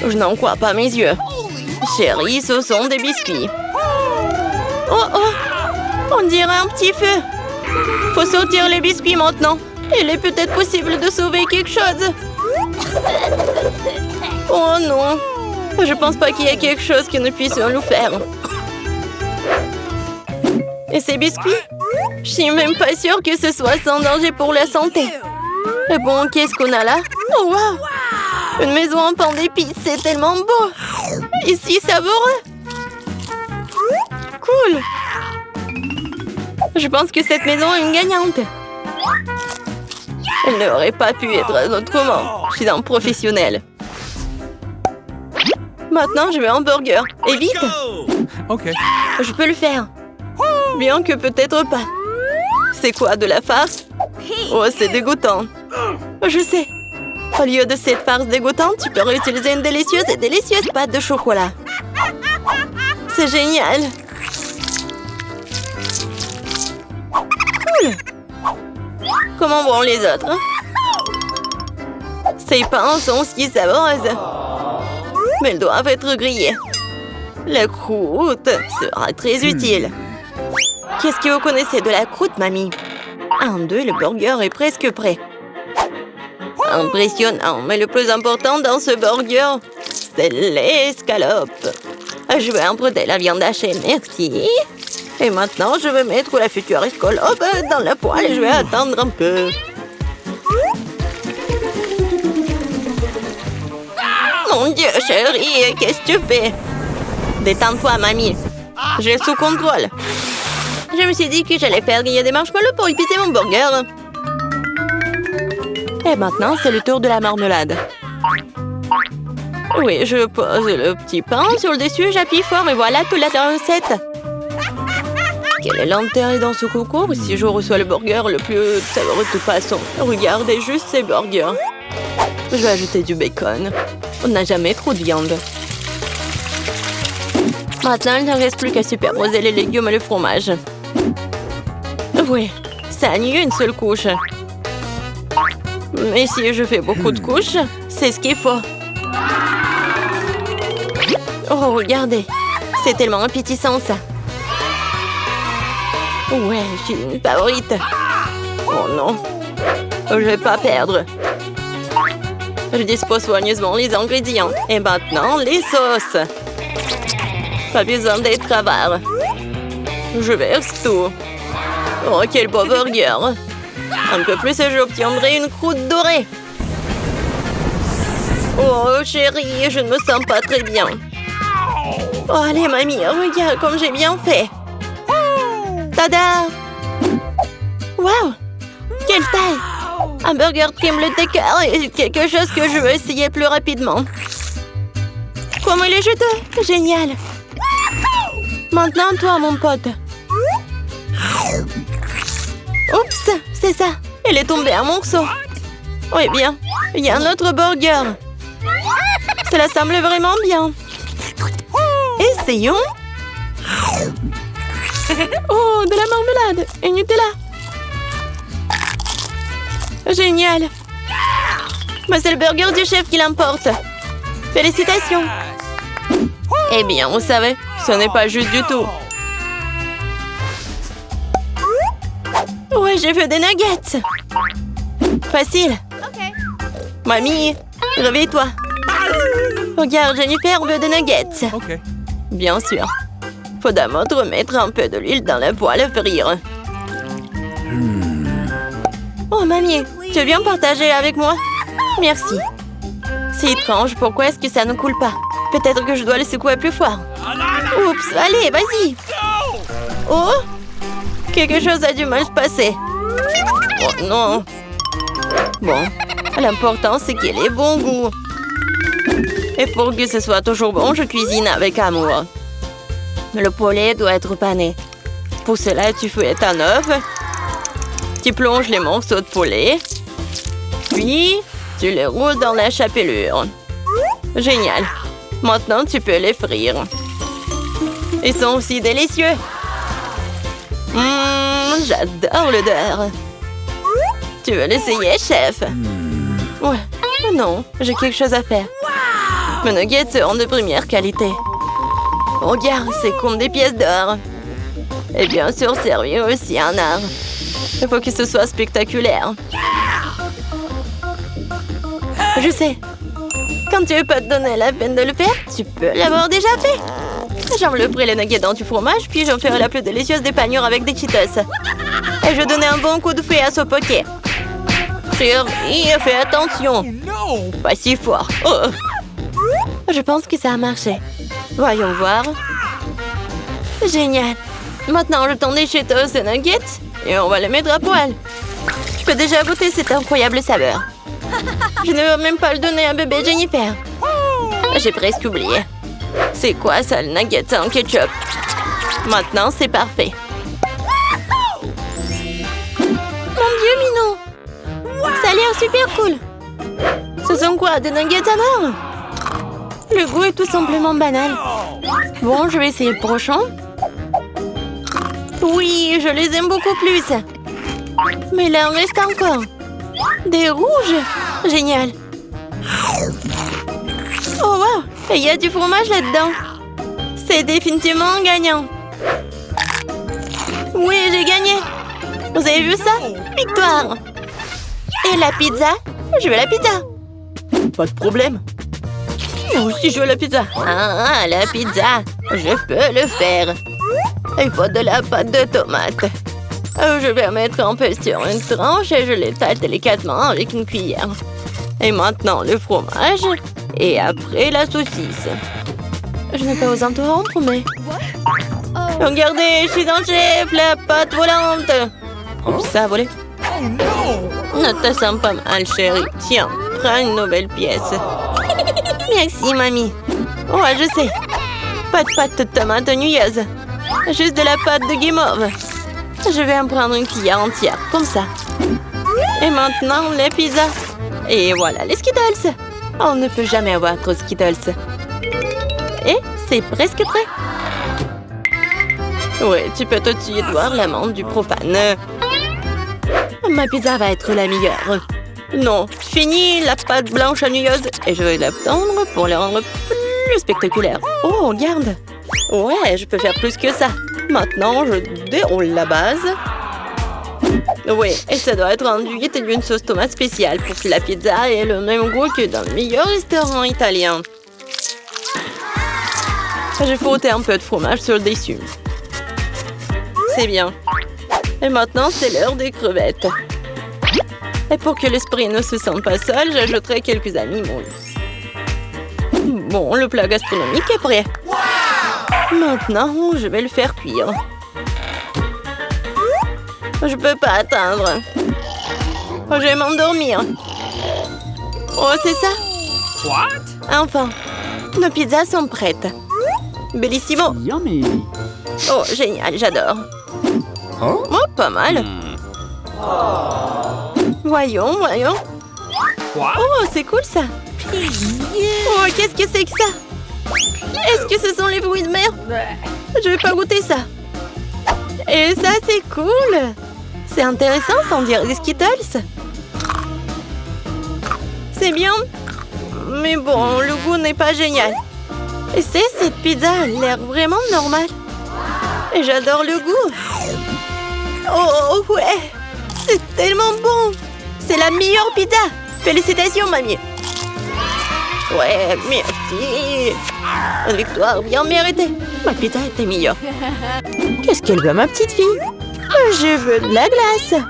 Je n'en crois pas mes yeux. Chérie, ce sont des biscuits. Oh oh! On dirait un petit feu. Faut sortir les biscuits maintenant. Il est peut-être possible de sauver quelque chose. Oh non! Je pense pas qu'il y ait quelque chose que nous puissions nous faire. Et ces biscuits? Je suis même pas sûre que ce soit sans danger pour la santé. Et bon, qu'est-ce qu'on a là? Oh, wow! Une maison en pain d'épices, c'est tellement beau! Ici, savoureux! Cool! Je pense que cette maison est une gagnante. Elle n'aurait pas pu être autrement. Je suis un professionnel. Maintenant, je veux un burger. Et vite! Ok. Je peux le faire. Bien que peut-être pas. C'est quoi, de la farce? Oh, c'est dégoûtant. Je sais. Au lieu de cette farce dégoûtante, tu peux réutiliser une délicieuse pâte de chocolat. C'est génial. Cool. Comment vont les autres? Ces pains sont si savoureuses. Mais elles doivent être grillées. La croûte sera très utile. Qu'est-ce que vous connaissez de la croûte, mamie? 1, 2, le burger est presque prêt. Impressionnant, mais le plus important dans ce burger, c'est l'escalope. Je vais emprunter la viande hachée, merci. Et maintenant, je vais mettre la future escalope dans la poêle et je vais attendre un peu. Mon Dieu, chérie, qu'est-ce que tu fais? Détends-toi, mamie. J'ai sous contrôle. Je me suis dit que j'allais faire griller des marshmallows pour épicer mon burger. Et maintenant, c'est le tour de la marmelade. Oui, je pose le petit pain sur le dessus, j'appuie fort et voilà toute la recette. Quel est l'intérêt dans ce concours si je reçois le burger le plus savoureux de toute façon? Regardez juste ces burgers. Je vais ajouter du bacon. On n'a jamais trop de viande. Maintenant, il ne reste plus qu'à superposer les légumes et le fromage. Oui, ça annule une seule couche. Mais si je fais beaucoup de couches, c'est ce qu'il faut. Oh, regardez. C'est tellement appétissant, ça. Ouais, je suis une favorite. Oh non. Je vais pas perdre. Je dispose soigneusement les ingrédients. Et maintenant, les sauces. Pas besoin d'être avare. Je verse tout. Oh, quel beau burger. Un peu plus et j'obtiendrai une croûte dorée. Oh, chérie, je ne me sens pas très bien. Oh, allez, mamie, regarde comme j'ai bien fait. Tada! Waouh! Quelle taille! Un burger tremble de cœur et quelque chose que je veux essayer plus rapidement. Comment il est juteux! Génial! Maintenant, toi, mon pote. Oups, c'est ça. Il est tombé en morceaux. Oui, bien. Il y a un autre burger. Cela semble vraiment bien. Essayons. Oh, de la marmelade et Nutella. Génial. Mais c'est le burger du chef qui l'emporte. Félicitations. Eh bien, vous savez, ce n'est pas juste du tout. Ouais, j'ai fait des nuggets. Facile. Mamie, réveille-toi. Regarde, Jennifer veut des nuggets. Ok. Bien sûr. Faut d'abord mettre un peu de l'huile dans la poêle à frire. Oh, mamie, tu veux bien partager avec moi? Merci. C'est étrange, pourquoi est-ce que ça ne coule pas? Peut-être que je dois le secouer plus fort. Oups, allez, vas-y. Oh, quelque chose a dû mal se passer. Oh non. Bon, l'important c'est qu'il ait bon goût. Et pour que ce soit toujours bon, je cuisine avec amour. Le poulet doit être pané. Pour cela, tu fouettes un œuf. Tu plonges les morceaux de poulet. Puis, tu les roules dans la chapelure. Génial. Maintenant, tu peux les frire. Ils sont aussi délicieux. J'adore l'odeur. Tu veux l'essayer, chef? Ouais. Non, j'ai quelque chose à faire. Mes nuggets seront de première qualité. Regarde, c'est comme des pièces d'or. Et bien sûr, servir aussi un art. Il faut que ce soit spectaculaire. Je sais. Quand tu veux pas te donner la peine de le faire, tu peux l'avoir déjà fait. J'envelopperai les nuggets dans du fromage, puis j'en ferai la plus délicieuse des panures avec des Cheetos. Et je donnerai un bon coup de fouet à ce poké. Chérie, fais attention. Pas si fort. Oh. Je pense que ça a marché. Voyons voir. Génial. Maintenant, je tends des Cheetos et nuggets et on va les mettre à poil. Je peux déjà goûter cette incroyable saveur. Je ne veux même pas le donner à bébé Jennifer. J'ai presque oublié. C'est quoi ça, le nugget en ketchup? Maintenant, c'est parfait. Mon Dieu, Minou! Ça a l'air super cool. Ce sont quoi, des nuggets en or? Le goût est tout simplement banal. Bon, je vais essayer le prochain. Oui, je les aime beaucoup plus. Mais là, il en reste encore. Des rouges. Génial. Oh, wow! Et il y a du fromage là-dedans. C'est définitivement gagnant. Oui, j'ai gagné. Vous avez vu ça? Victoire. Et la pizza? Je veux la pizza. Pas de problème. Moi aussi, je veux la pizza. Ah, la pizza. Je peux le faire. Il faut de la pâte de tomate. Je vais la mettre en peu sur une tranche et je l'étale délicatement avec une cuillère. Et maintenant, le fromage. Et après, la saucisse. Je n'ai pas osé interrompre, mais... Regardez, je suis dans le chef, la pâte volante. Oups, ça a volé. Ne te sens pas mal, chérie. Tiens, prends une nouvelle pièce. Merci, mamie. Ouais, je sais. Pas de pâte de tomate nuyeuse. Juste de la pâte de guimauve. Je vais en prendre une cuillère entière, comme ça. Et maintenant, les pizzas. Et voilà, les Skittles. On ne peut jamais avoir trop de Skittles. Et c'est presque prêt. Oui, tu peux tout de suite voir l'amande du profane. Ma pizza va être la meilleure. Non, fini la pâte blanche nuyeuse et je vais la tendre pour la rendre plus spectaculaire. Oh, regarde. Ouais, je peux faire plus que ça. Maintenant, je déroule la base. Oui, et ça doit être enduit d'une sauce tomate spéciale pour que la pizza ait le même goût que dans le meilleur restaurant italien. J'ai frotté un peu de fromage sur le dessus. C'est bien. Et maintenant, c'est l'heure des crevettes. Et pour que l'esprit ne se sente pas seul, j'ajouterai quelques amis moules. Bon, le plat gastronomique est prêt. Maintenant, je vais le faire cuire. Je peux pas attendre. Je vais m'endormir. Oh, c'est ça? What? Enfin, nos pizzas sont prêtes. Bellissimo. Yummy. Oh, génial, j'adore. Oh, pas mal. Voyons, voyons. What? Oh, c'est cool ça. Oh, qu'est-ce que c'est que ça? Est-ce que ce sont les fruits de mer? Je vais pas goûter ça. Et ça, c'est cool. C'est intéressant, sans dire des Skittles. C'est bien. Mais bon, le goût n'est pas génial. Et cette pizza a l'air vraiment normale. Et j'adore le goût. Oh, ouais. C'est tellement bon. C'est la meilleure pizza. Félicitations, mamie. Ouais, merci. Une victoire bien méritée. Ma pizza était meilleure. Qu'est-ce qu'elle veut, ma petite fille? Je veux de la glace.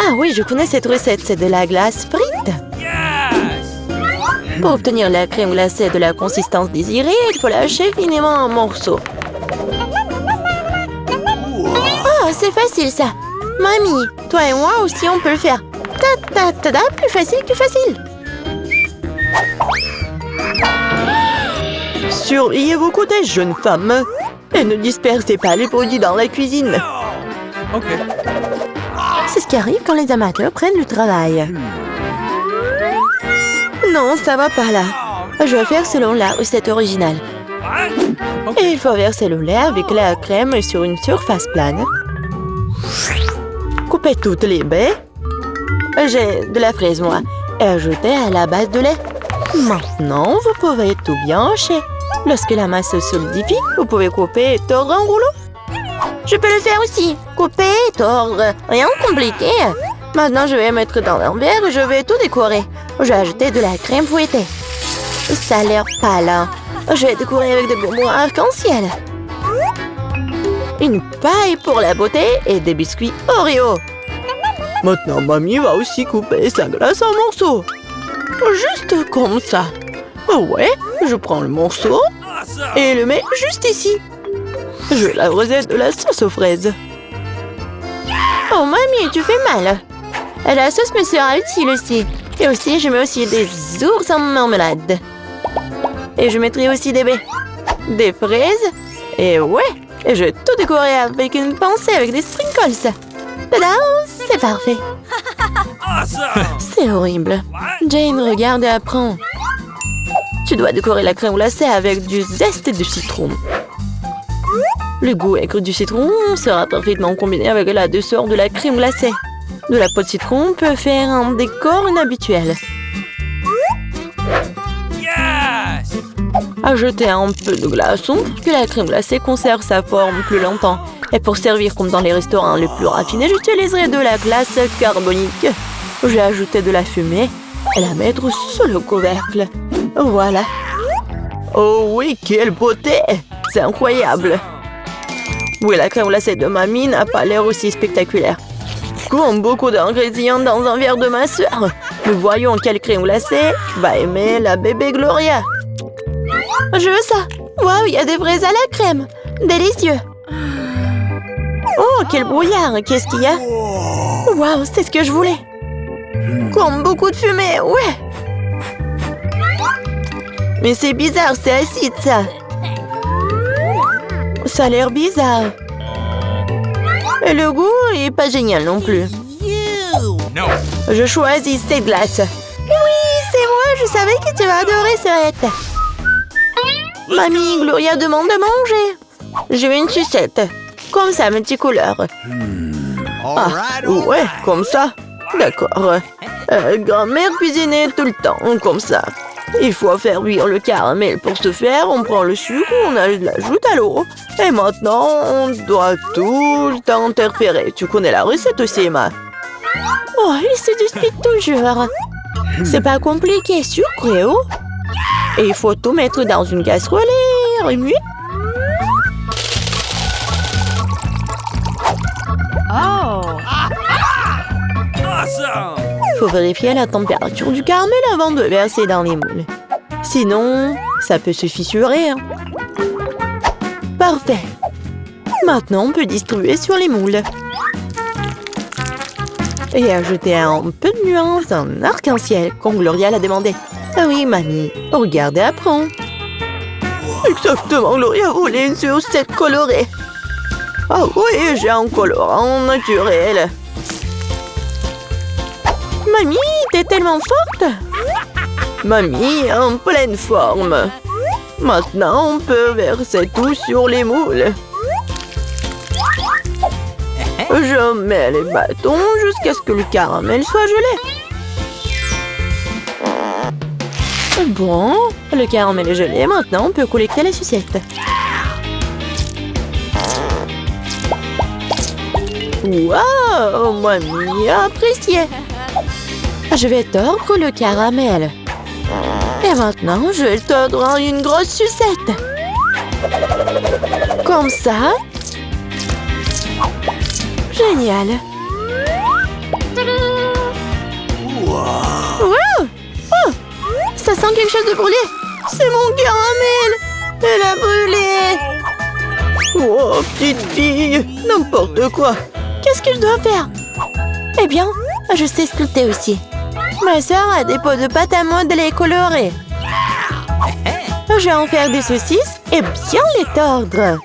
Ah oui, je connais cette recette. C'est de la glace frite. Yes! Pour obtenir la crème glacée de la consistance désirée, il faut lâcher finement en morceaux. Oh, c'est facile ça. Mamie, toi et moi aussi, on peut le faire. Ta-ta-ta-ta, plus facile que facile. Surveillez vos côtés, jeune femme. Et ne dispersez pas les produits dans la cuisine. Ok. C'est ce qui arrive quand les amateurs prennent le travail. Non, ça va pas là. Je vais faire selon la recette originale. What? Et il faut verser le lait avec la crème sur une surface plane. Coupez toutes les baies. J'ai de la fraise, moi. Et ajoutez à la base de lait. Maintenant, vous pouvez tout bien hacher. Lorsque la masse se solidifie, vous pouvez couper et tordre en rouleau. Je peux le faire aussi. Couper, tordre, rien de compliqué. Maintenant, je vais mettre dans un verre et je vais tout décorer. Je vais ajouter de la crème fouettée. Ça a l'air pâle, hein? Je vais décorer avec des bonbons arc-en-ciel. Une paille pour la beauté et des biscuits Oreo. Maintenant, mamie va aussi couper sa glace en morceaux. Juste comme ça. Ouais, je prends le morceau et le mets juste ici. Je vais l'arroser de la sauce aux fraises. Oh, mamie, tu fais mal. La sauce me sera utile aussi. Et aussi, je mets aussi des ours en marmelade. Et je mettrai aussi des baies. Des fraises. Et ouais, et je vais tout décorer avec une pincée avec des sprinkles. Tada, c'est parfait. C'est horrible. Jane, regarde et apprends. Tu dois décorer la crème glacée avec du zeste de citron. Le goût aigre du citron sera parfaitement combiné avec la douceur de la crème glacée. De la peau de citron peut faire un décor inhabituel. Yes! Ajoutez un peu de glaçon pour que la crème glacée conserve sa forme plus longtemps. Et pour servir comme dans les restaurants les plus raffinés, j'utiliserai de la glace carbonique. Je vais ajouter de la fumée et la mettre sur le couvercle. Voilà. Oh oui, quelle beauté! C'est incroyable. Oui, la crème glacée de mamie n'a pas l'air aussi spectaculaire. Comme beaucoup d'ingrédients dans un verre de ma soeur. Nous voyons quelle crème glacée va aimer la bébé Gloria. Je veux ça. Waouh, il y a des fraises à la crème. Délicieux. Oh, quel brouillard. Qu'est-ce qu'il y a? Waouh, c'est ce que je voulais. Comme beaucoup de fumée, ouais. Mais c'est bizarre, c'est acide, ça. Ça a l'air bizarre. Et le goût est pas génial non plus. Je choisis cette glace. Oui, c'est moi, je savais que tu vas adorer cette. Mamie, Gloria demande de manger. Je veux une sucette. Comme ça, multicouleur. Ah, ouais, comme ça. D'accord. Grand-mère cuisinait tout le temps, comme ça. Il faut faire cuire le caramel. Pour ce faire, on prend le sucre, on l'ajoute à l'eau. Et maintenant, on doit tout le temps interférer. Tu connais la recette aussi, Emma? Oh, il se dispute toujours. C'est pas compliqué, sucre et eau. Et il faut tout mettre dans une casserole et remuer. Oh. Awesome! Il faut vérifier la température du caramel avant de verser dans les moules. Sinon, ça peut se fissurer. Parfait. Maintenant, on peut distribuer sur les moules. Et ajouter un peu de nuance en arc-en-ciel, comme Gloria l'a demandé. Ah oui, mamie, regarde et apprends. Exactement, Gloria voulait une sucette colorée. Ah oui, j'ai un colorant naturel. Mamie, t'es tellement forte. Mamie, en pleine forme. Maintenant, on peut verser tout sur les moules. Je mets les bâtons jusqu'à ce que le caramel soit gelé. Bon, le caramel est gelé. Maintenant, on peut collecter les sucettes. Waouh, mamie a apprécié. Je vais tordre le caramel. Et maintenant, je vais tordre en une grosse sucette. Comme ça. Génial. Wow. Oh, ça sent quelque chose de brûlé. C'est mon caramel. Elle a brûlé. Oh, petite fille. N'importe quoi. Qu'est-ce que je dois faire? Eh bien, je sais sculpter aussi. Ma soeur a des pots de pâte à modeler colorés. Je vais en faire des saucisses et bien les tordre.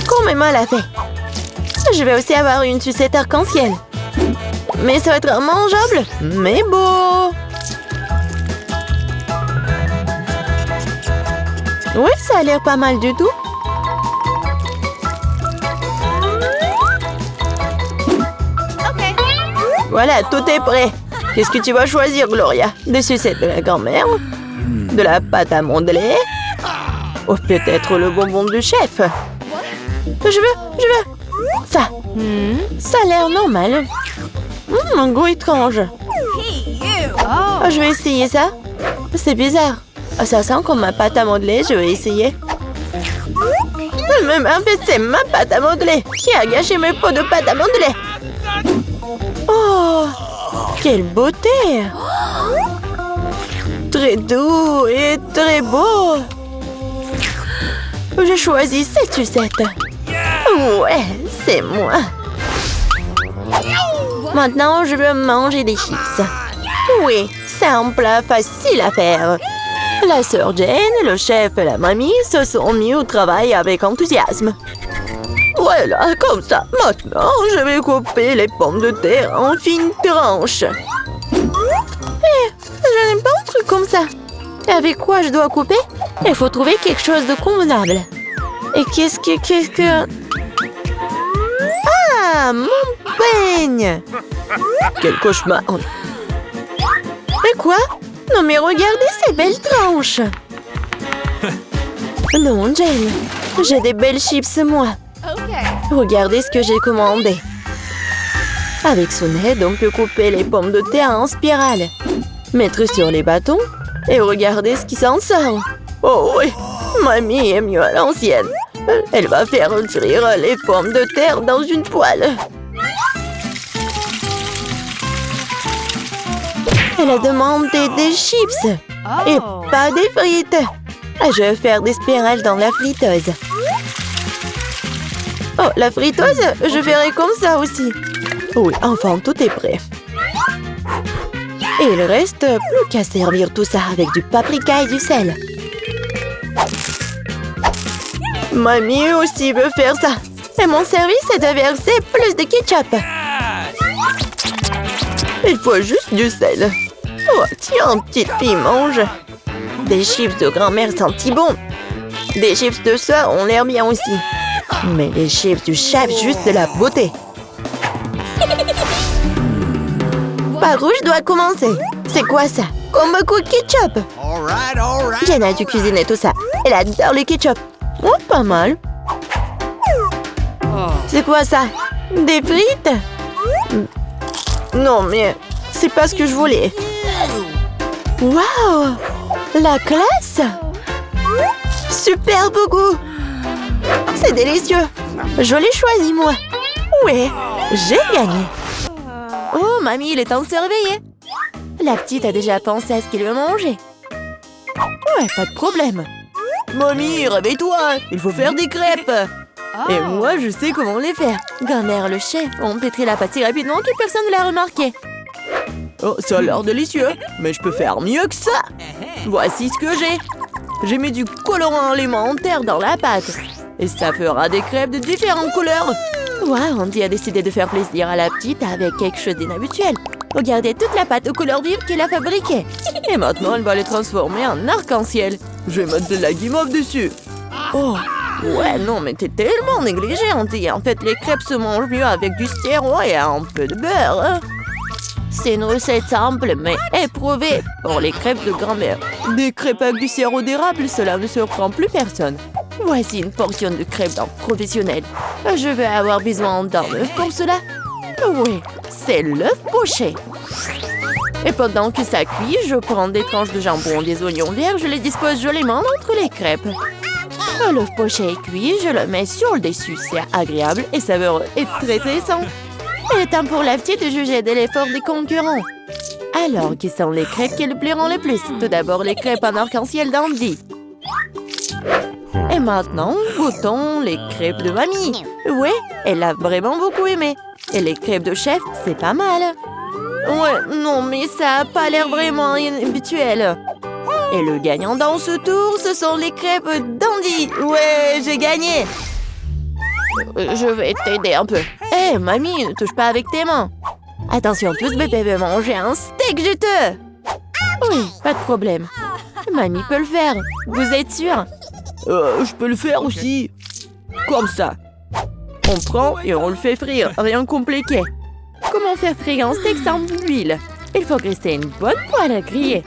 Comme Emma l'a fait. Je vais aussi avoir une sucette arc-en-ciel. Mais ça va être mangeable, mais beau. Oui, ça a l'air pas mal du tout. Voilà, tout est prêt. Qu'est-ce que tu vas choisir, Gloria? Des sucettes de la grand-mère? De la pâte à modeler? Ou peut-être le bonbon du chef? Je veux. Ça. Ça a l'air normal. Un goût étrange. Oh. Je vais essayer ça. C'est bizarre. Ça sent comme ma pâte à modeler, je vais essayer. Mais en fait, c'est ma pâte à modeler. Qui a gâché mes pots de pâte à modeler? Oh, quelle beauté! Très doux et très beau. Je choisis cette sucette. Ouais, c'est moi. Maintenant, je veux manger des chips. Oui, c'est un plat facile à faire. La sœur Jane, le chef et la mamie se sont mis au travail avec enthousiasme. Voilà, comme ça. Maintenant, je vais couper les pommes de terre en fines tranches. Je n'aime pas un truc comme ça. Avec quoi je dois couper? Il faut trouver quelque chose de convenable. Et qu'est-ce que... Ah, mon peigne! Quel cauchemar! Et quoi? Non mais regardez ces belles tranches! Non, Jane, j'ai des belles chips, moi. Regardez ce que j'ai commandé. Avec son aide, on peut couper les pommes de terre en spirale, mettre sur les bâtons et regardez ce qui s'en sort. Oh oui, mamie est mieux à l'ancienne. Elle va faire cuire les pommes de terre dans une poêle. Elle a demandé des chips et pas des frites. Je vais faire des spirales dans la friteuse. Oh, la friteuse, je ferai comme ça aussi. Oui, enfin, tout est prêt. Et il reste plus qu'à servir tout ça avec du paprika et du sel. Mamie aussi veut faire ça. Et mon service est de verser plus de ketchup. Il faut juste du sel. Oh, tiens, petite fille, mange. Des chips de grand-mère sentent bon. Des chips de soeur ont l'air bien aussi. Mais les chips du chef, juste de la beauté. Par où je dois commencer? C'est quoi ça? Comme beaucoup de ketchup. Jenna a dû cuisiner tout ça. Elle adore le ketchup. Oh, pas mal. C'est quoi ça? Des frites? Non, mais c'est pas ce que je voulais. Waouh! La classe! Superbe goût! C'est délicieux! Je l'ai choisi, moi! Ouais, j'ai gagné! Oh, mamie, il est temps de se réveiller! La petite a déjà pensé à ce qu'elle veut manger. Ouais, pas de problème. Mamie, réveille-toi! Il faut faire des crêpes! Et moi, je sais comment les faire. Grand-mère, le chef, ont pétri la pâte si rapidement que personne ne l'a remarqué. Oh, ça a l'air délicieux, mais je peux faire mieux que ça. Voici ce que j'ai. J'ai mis du colorant alimentaire dans la pâte. Et ça fera des crêpes de différentes couleurs. Wow, Andy a décidé de faire plaisir à la petite avec quelque chose d'inhabituel. Regardez toute la pâte aux couleurs vives qu'il a fabriquée. Et maintenant, elle va les transformer en arc-en-ciel. Je vais mettre de la guimauve dessus. Oh, ouais, non, mais t'es tellement négligée, Andy. En fait, les crêpes se mangent mieux avec du sirop et un peu de beurre. Hein. C'est une recette simple, mais éprouvée pour les crêpes de grand-mère. Des crêpes avec du sirop d'érable, cela ne surprend plus personne. Voici une portion de crêpes d'un professionnel. Je vais avoir besoin d'un œuf pour cela. Oui, c'est l'œuf poché. Et pendant que ça cuit, je prends des tranches de jambon, des oignons verts, je les dispose joliment entre les crêpes. L'œuf poché est cuit, je le mets sur le dessus. C'est agréable et savoureux et très sain. Il est temps pour la petite de juger de l'effort des concurrents. Alors, qui sont les crêpes qui le plairont le plus? Tout d'abord, les crêpes en arc-en-ciel d'Andy. Et maintenant, goûtons les crêpes de mamie. Oui, elle a vraiment beaucoup aimé. Et les crêpes de chef, c'est pas mal. Ouais, non, mais ça a pas l'air vraiment habituel. Et le gagnant dans ce tour, ce sont les crêpes d'Andy. Ouais, j'ai gagné. Je vais t'aider un peu. Hé, mamie, ne touche pas avec tes mains. Attention, tous bébés veulent manger un steak juteux. Oui, pas de problème. Mamie peut le faire. Vous êtes sûr? Je peux le faire aussi. Comme ça. On prend et on le fait frire. Rien de compliqué. Comment faire frire un steak sans huile? Il faut graisser une bonne poêle à griller.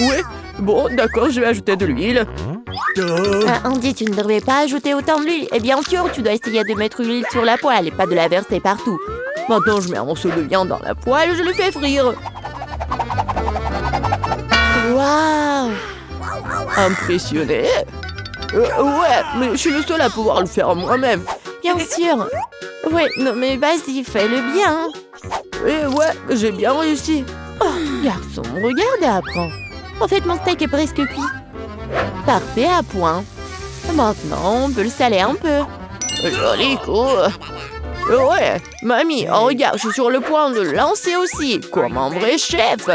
Ouais, bon, d'accord, je vais ajouter de l'huile. Andy, tu ne devrais pas ajouter autant d'huile. Et bien sûr, tu dois essayer de mettre l'huile sur la poêle et pas de la verser partout. Maintenant, je mets un morceau de viande dans la poêle et je le fais frire. Waouh! Impressionné? Ouais, mais je suis le seul à pouvoir le faire moi-même. Bien sûr. Ouais, non mais vas-y, fais-le bien. Et ouais, j'ai bien réussi. Oh, garçon, regarde et apprends. En fait, mon steak est presque cuit. Parfait, à point. Maintenant, on peut le saler un peu. Joli coup. Ouais, mamie, oh, regarde, je suis sur le point de le lancer aussi, comme un vrai chef.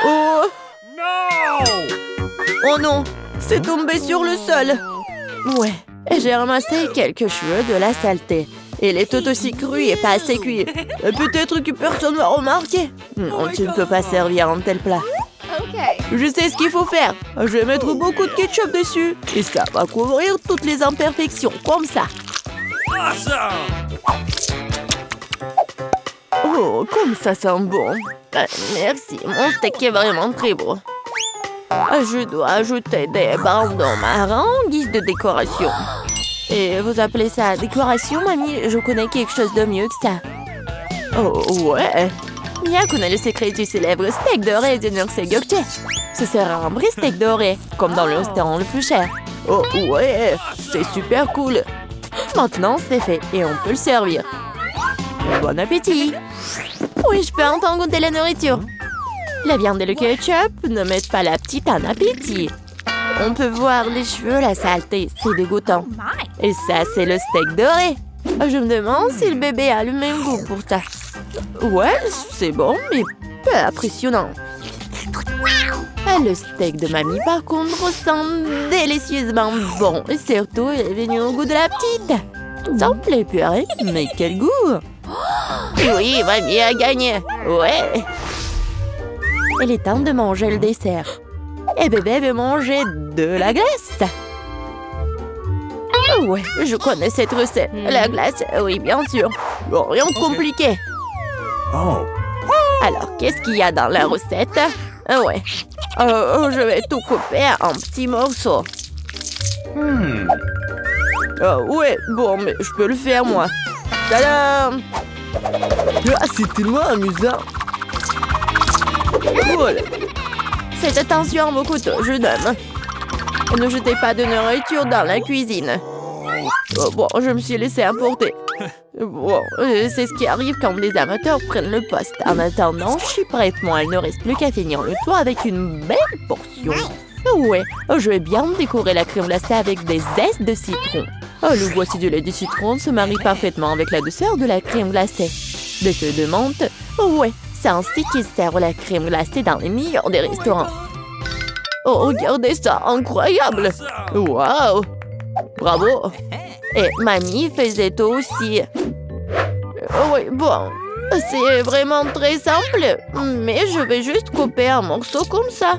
Oh, No! oh non, c'est tombé sur le sol. Ouais, j'ai ramassé quelques cheveux de la saleté. Il est tout aussi cru et pas assez cuit. Peut-être que personne va remarquer. Non, tu ne peux pas servir un tel plat. Okay. Je sais ce qu'il faut faire. Je vais mettre beaucoup de ketchup dessus. Et ça va couvrir toutes les imperfections, comme ça. Awesome! Oh, comme ça sent bon. Merci, mon steak est vraiment très beau. Je dois ajouter des bandeaux marrons en guise de décoration. Et vous appelez ça décoration, mamie? Je connais quelque chose de mieux que ça. Oh, ouais. Mia connaît le secret du célèbre steak doré de Nurse Gökçe. Ce sera un vrai steak doré, comme dans le restaurant le plus cher. Oh, ouais, c'est super cool. Maintenant, c'est fait et on peut le servir. Bon appétit! Oui, je peux enfin goûter la nourriture. La viande et le ketchup ne mettent pas la petite en appétit. On peut voir les cheveux, la saleté, c'est dégoûtant. Et ça, c'est le steak doré. Je me demande si le bébé a le même goût pour ça. Ouais, c'est bon, mais pas impressionnant. Le steak de mamie, par contre, sent délicieusement bon. Et surtout, il est venu au goût de la petite. Ça me plaît, purée. Mais quel goût! Oui, mamie a gagné. Ouais. Il est temps de manger le dessert. Et bébé veut manger de la glace. Ouais, je connais cette recette. La glace, oui, bien sûr. Bon, rien de compliqué. Oh. Alors, qu'est-ce qu'il y a dans la recette? Ouais. Je vais tout couper en petits morceaux. Ouais, bon, mais je peux le faire, moi. Tadam! Ah, c'est tellement amusant. Voilà. Faites attention à vos couteaux, je donne. Ne jetez pas de nourriture dans la cuisine. Bon, je me suis laissé emporter. Bon, c'est ce qui arrive quand les amateurs prennent le poste. En attendant, je suis prête, moi. Il ne reste plus qu'à finir le tour avec une belle portion. Ouais, je vais bien décorer la crème glacée avec des zestes de citron. Le boîtier de lait de citron se marie parfaitement avec la douceur de la crème glacée. Des feuilles de menthe, ouais, c'est ainsi qu'ils servent la crème glacée dans les meilleurs des restaurants. Oh, regardez ça, incroyable! Waouh! Bravo! Et mamie faisait aussi. Oui, bon, c'est vraiment très simple, mais je vais juste couper un morceau comme ça.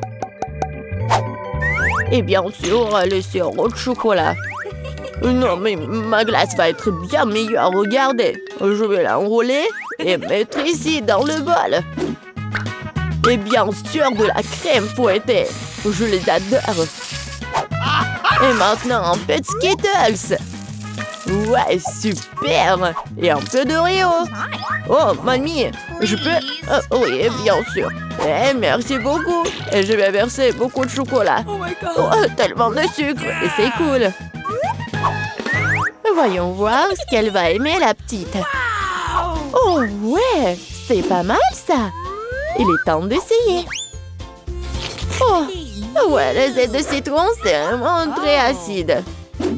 Et bien sûr, le sirop de chocolat. Non, mais ma glace va être bien meilleure, regardez. Je vais l'enrouler et mettre ici dans le bol. Et bien sûr, de la crème fouettée. Je les adore. Et maintenant, un peu de Skittles. Ouais, super. Et un peu d'Oreo. Oh, mamie, je peux... oui, bien sûr. Merci beaucoup. Et je vais verser beaucoup de chocolat. Oh, tellement de sucre. Et c'est cool. Voyons voir ce qu'elle va aimer, la petite. Oh, ouais, c'est pas mal, ça. Il est temps d'essayer. Oh, ouais, le zeste de citron, c'est vraiment très acide.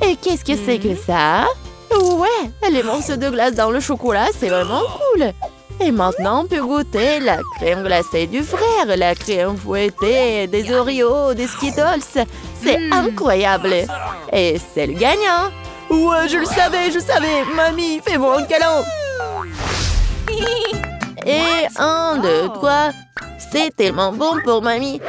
Et qu'est-ce que c'est que ça? Ouais, les morceaux de glace dans le chocolat, c'est vraiment cool. Et maintenant, on peut goûter la crème glacée du frère, la crème fouettée, des Oreos, des Skittles. C'est incroyable. Et c'est le gagnant. Ouais, je le savais. Mamie, fais-moi un câlin. Et 1, 2, 3. C'est tellement bon pour mamie.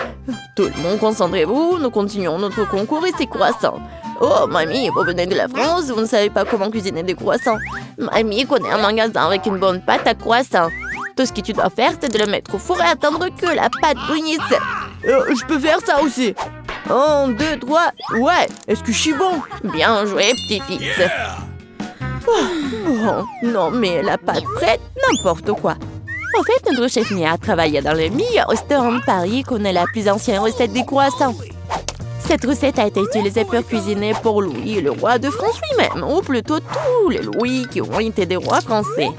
Tout le monde, concentrez-vous. Nous continuons notre concours et c'est croissant. Oh, mamie, vous venez de la France, vous ne savez pas comment cuisiner des croissants. Mamie connaît un magasin avec une bonne pâte à croissant. Tout ce que tu dois faire, c'est de le mettre au four et attendre que la pâte brunisse. Je peux faire ça aussi. 1, 2, 3. Ouais, est-ce que je suis bon? Bien joué, petit-fils. Bon, non, mais la pâte prête, n'importe quoi. En fait, notre chef Mia travaille dans le meilleur restaurant de Paris, connaît la plus ancienne recette des croissants. Cette recette a été utilisée pour cuisiner pour Louis, le roi de France lui-même, ou plutôt tous les Louis qui ont été des rois français.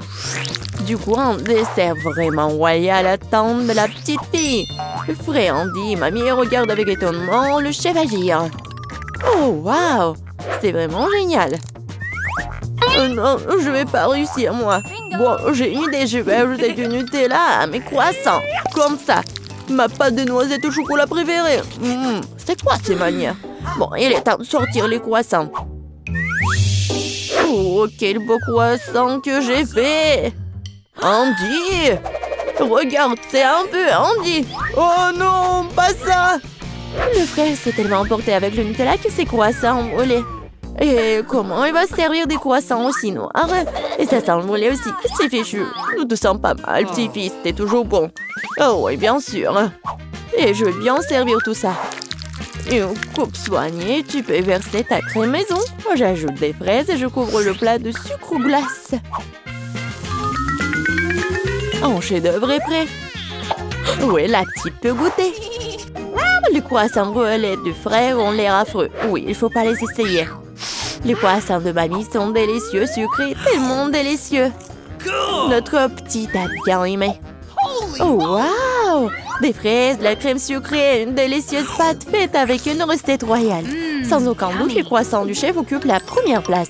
Du coup, un dessert vraiment royal à tendre de la petite fille. Frais Andy, mamie regarde avec étonnement le chef agir. Oh, waouh! C'est vraiment génial! Non, je vais pas réussir, moi. Bon, j'ai une idée, je vais ajouter du Nutella à mes croissants. Comme ça. Ma pâte de noisettes au chocolat préférée. C'est quoi ces manières? Bon, il est temps de sortir les croissants. Oh, quel beau croissant que j'ai fait! Andy! Regarde, c'est un peu Andy! Oh non, pas ça! Le frère s'est tellement emporté avec le Nutella que ses croissants ont brûlé. Et comment il va se servir des croissants aussi noirs? Et ça sent le brûlé aussi, c'est fichu. Nous te sens pas mal, petit-fils, t'es toujours bon. Oh oui, bien sûr. Et je vais bien servir tout ça. Une coupe soignée, tu peux verser ta crème maison. Moi, j'ajoute des fraises et je couvre le plat de sucre ou glace. Un chef-d'œuvre est prêt. Oui, la petite peut goûter. Les croissants brûlés du frère ont l'air affreux. Oui, il faut pas les essayer. Les croissants de mamie sont délicieux, sucrés, tellement délicieux. Notre petite a bien aimé. Oh, waouh! Des fraises, de la crème sucrée, une délicieuse pâte faite avec une recette royale. Sans aucun doute, les croissants du chef occupent la première place.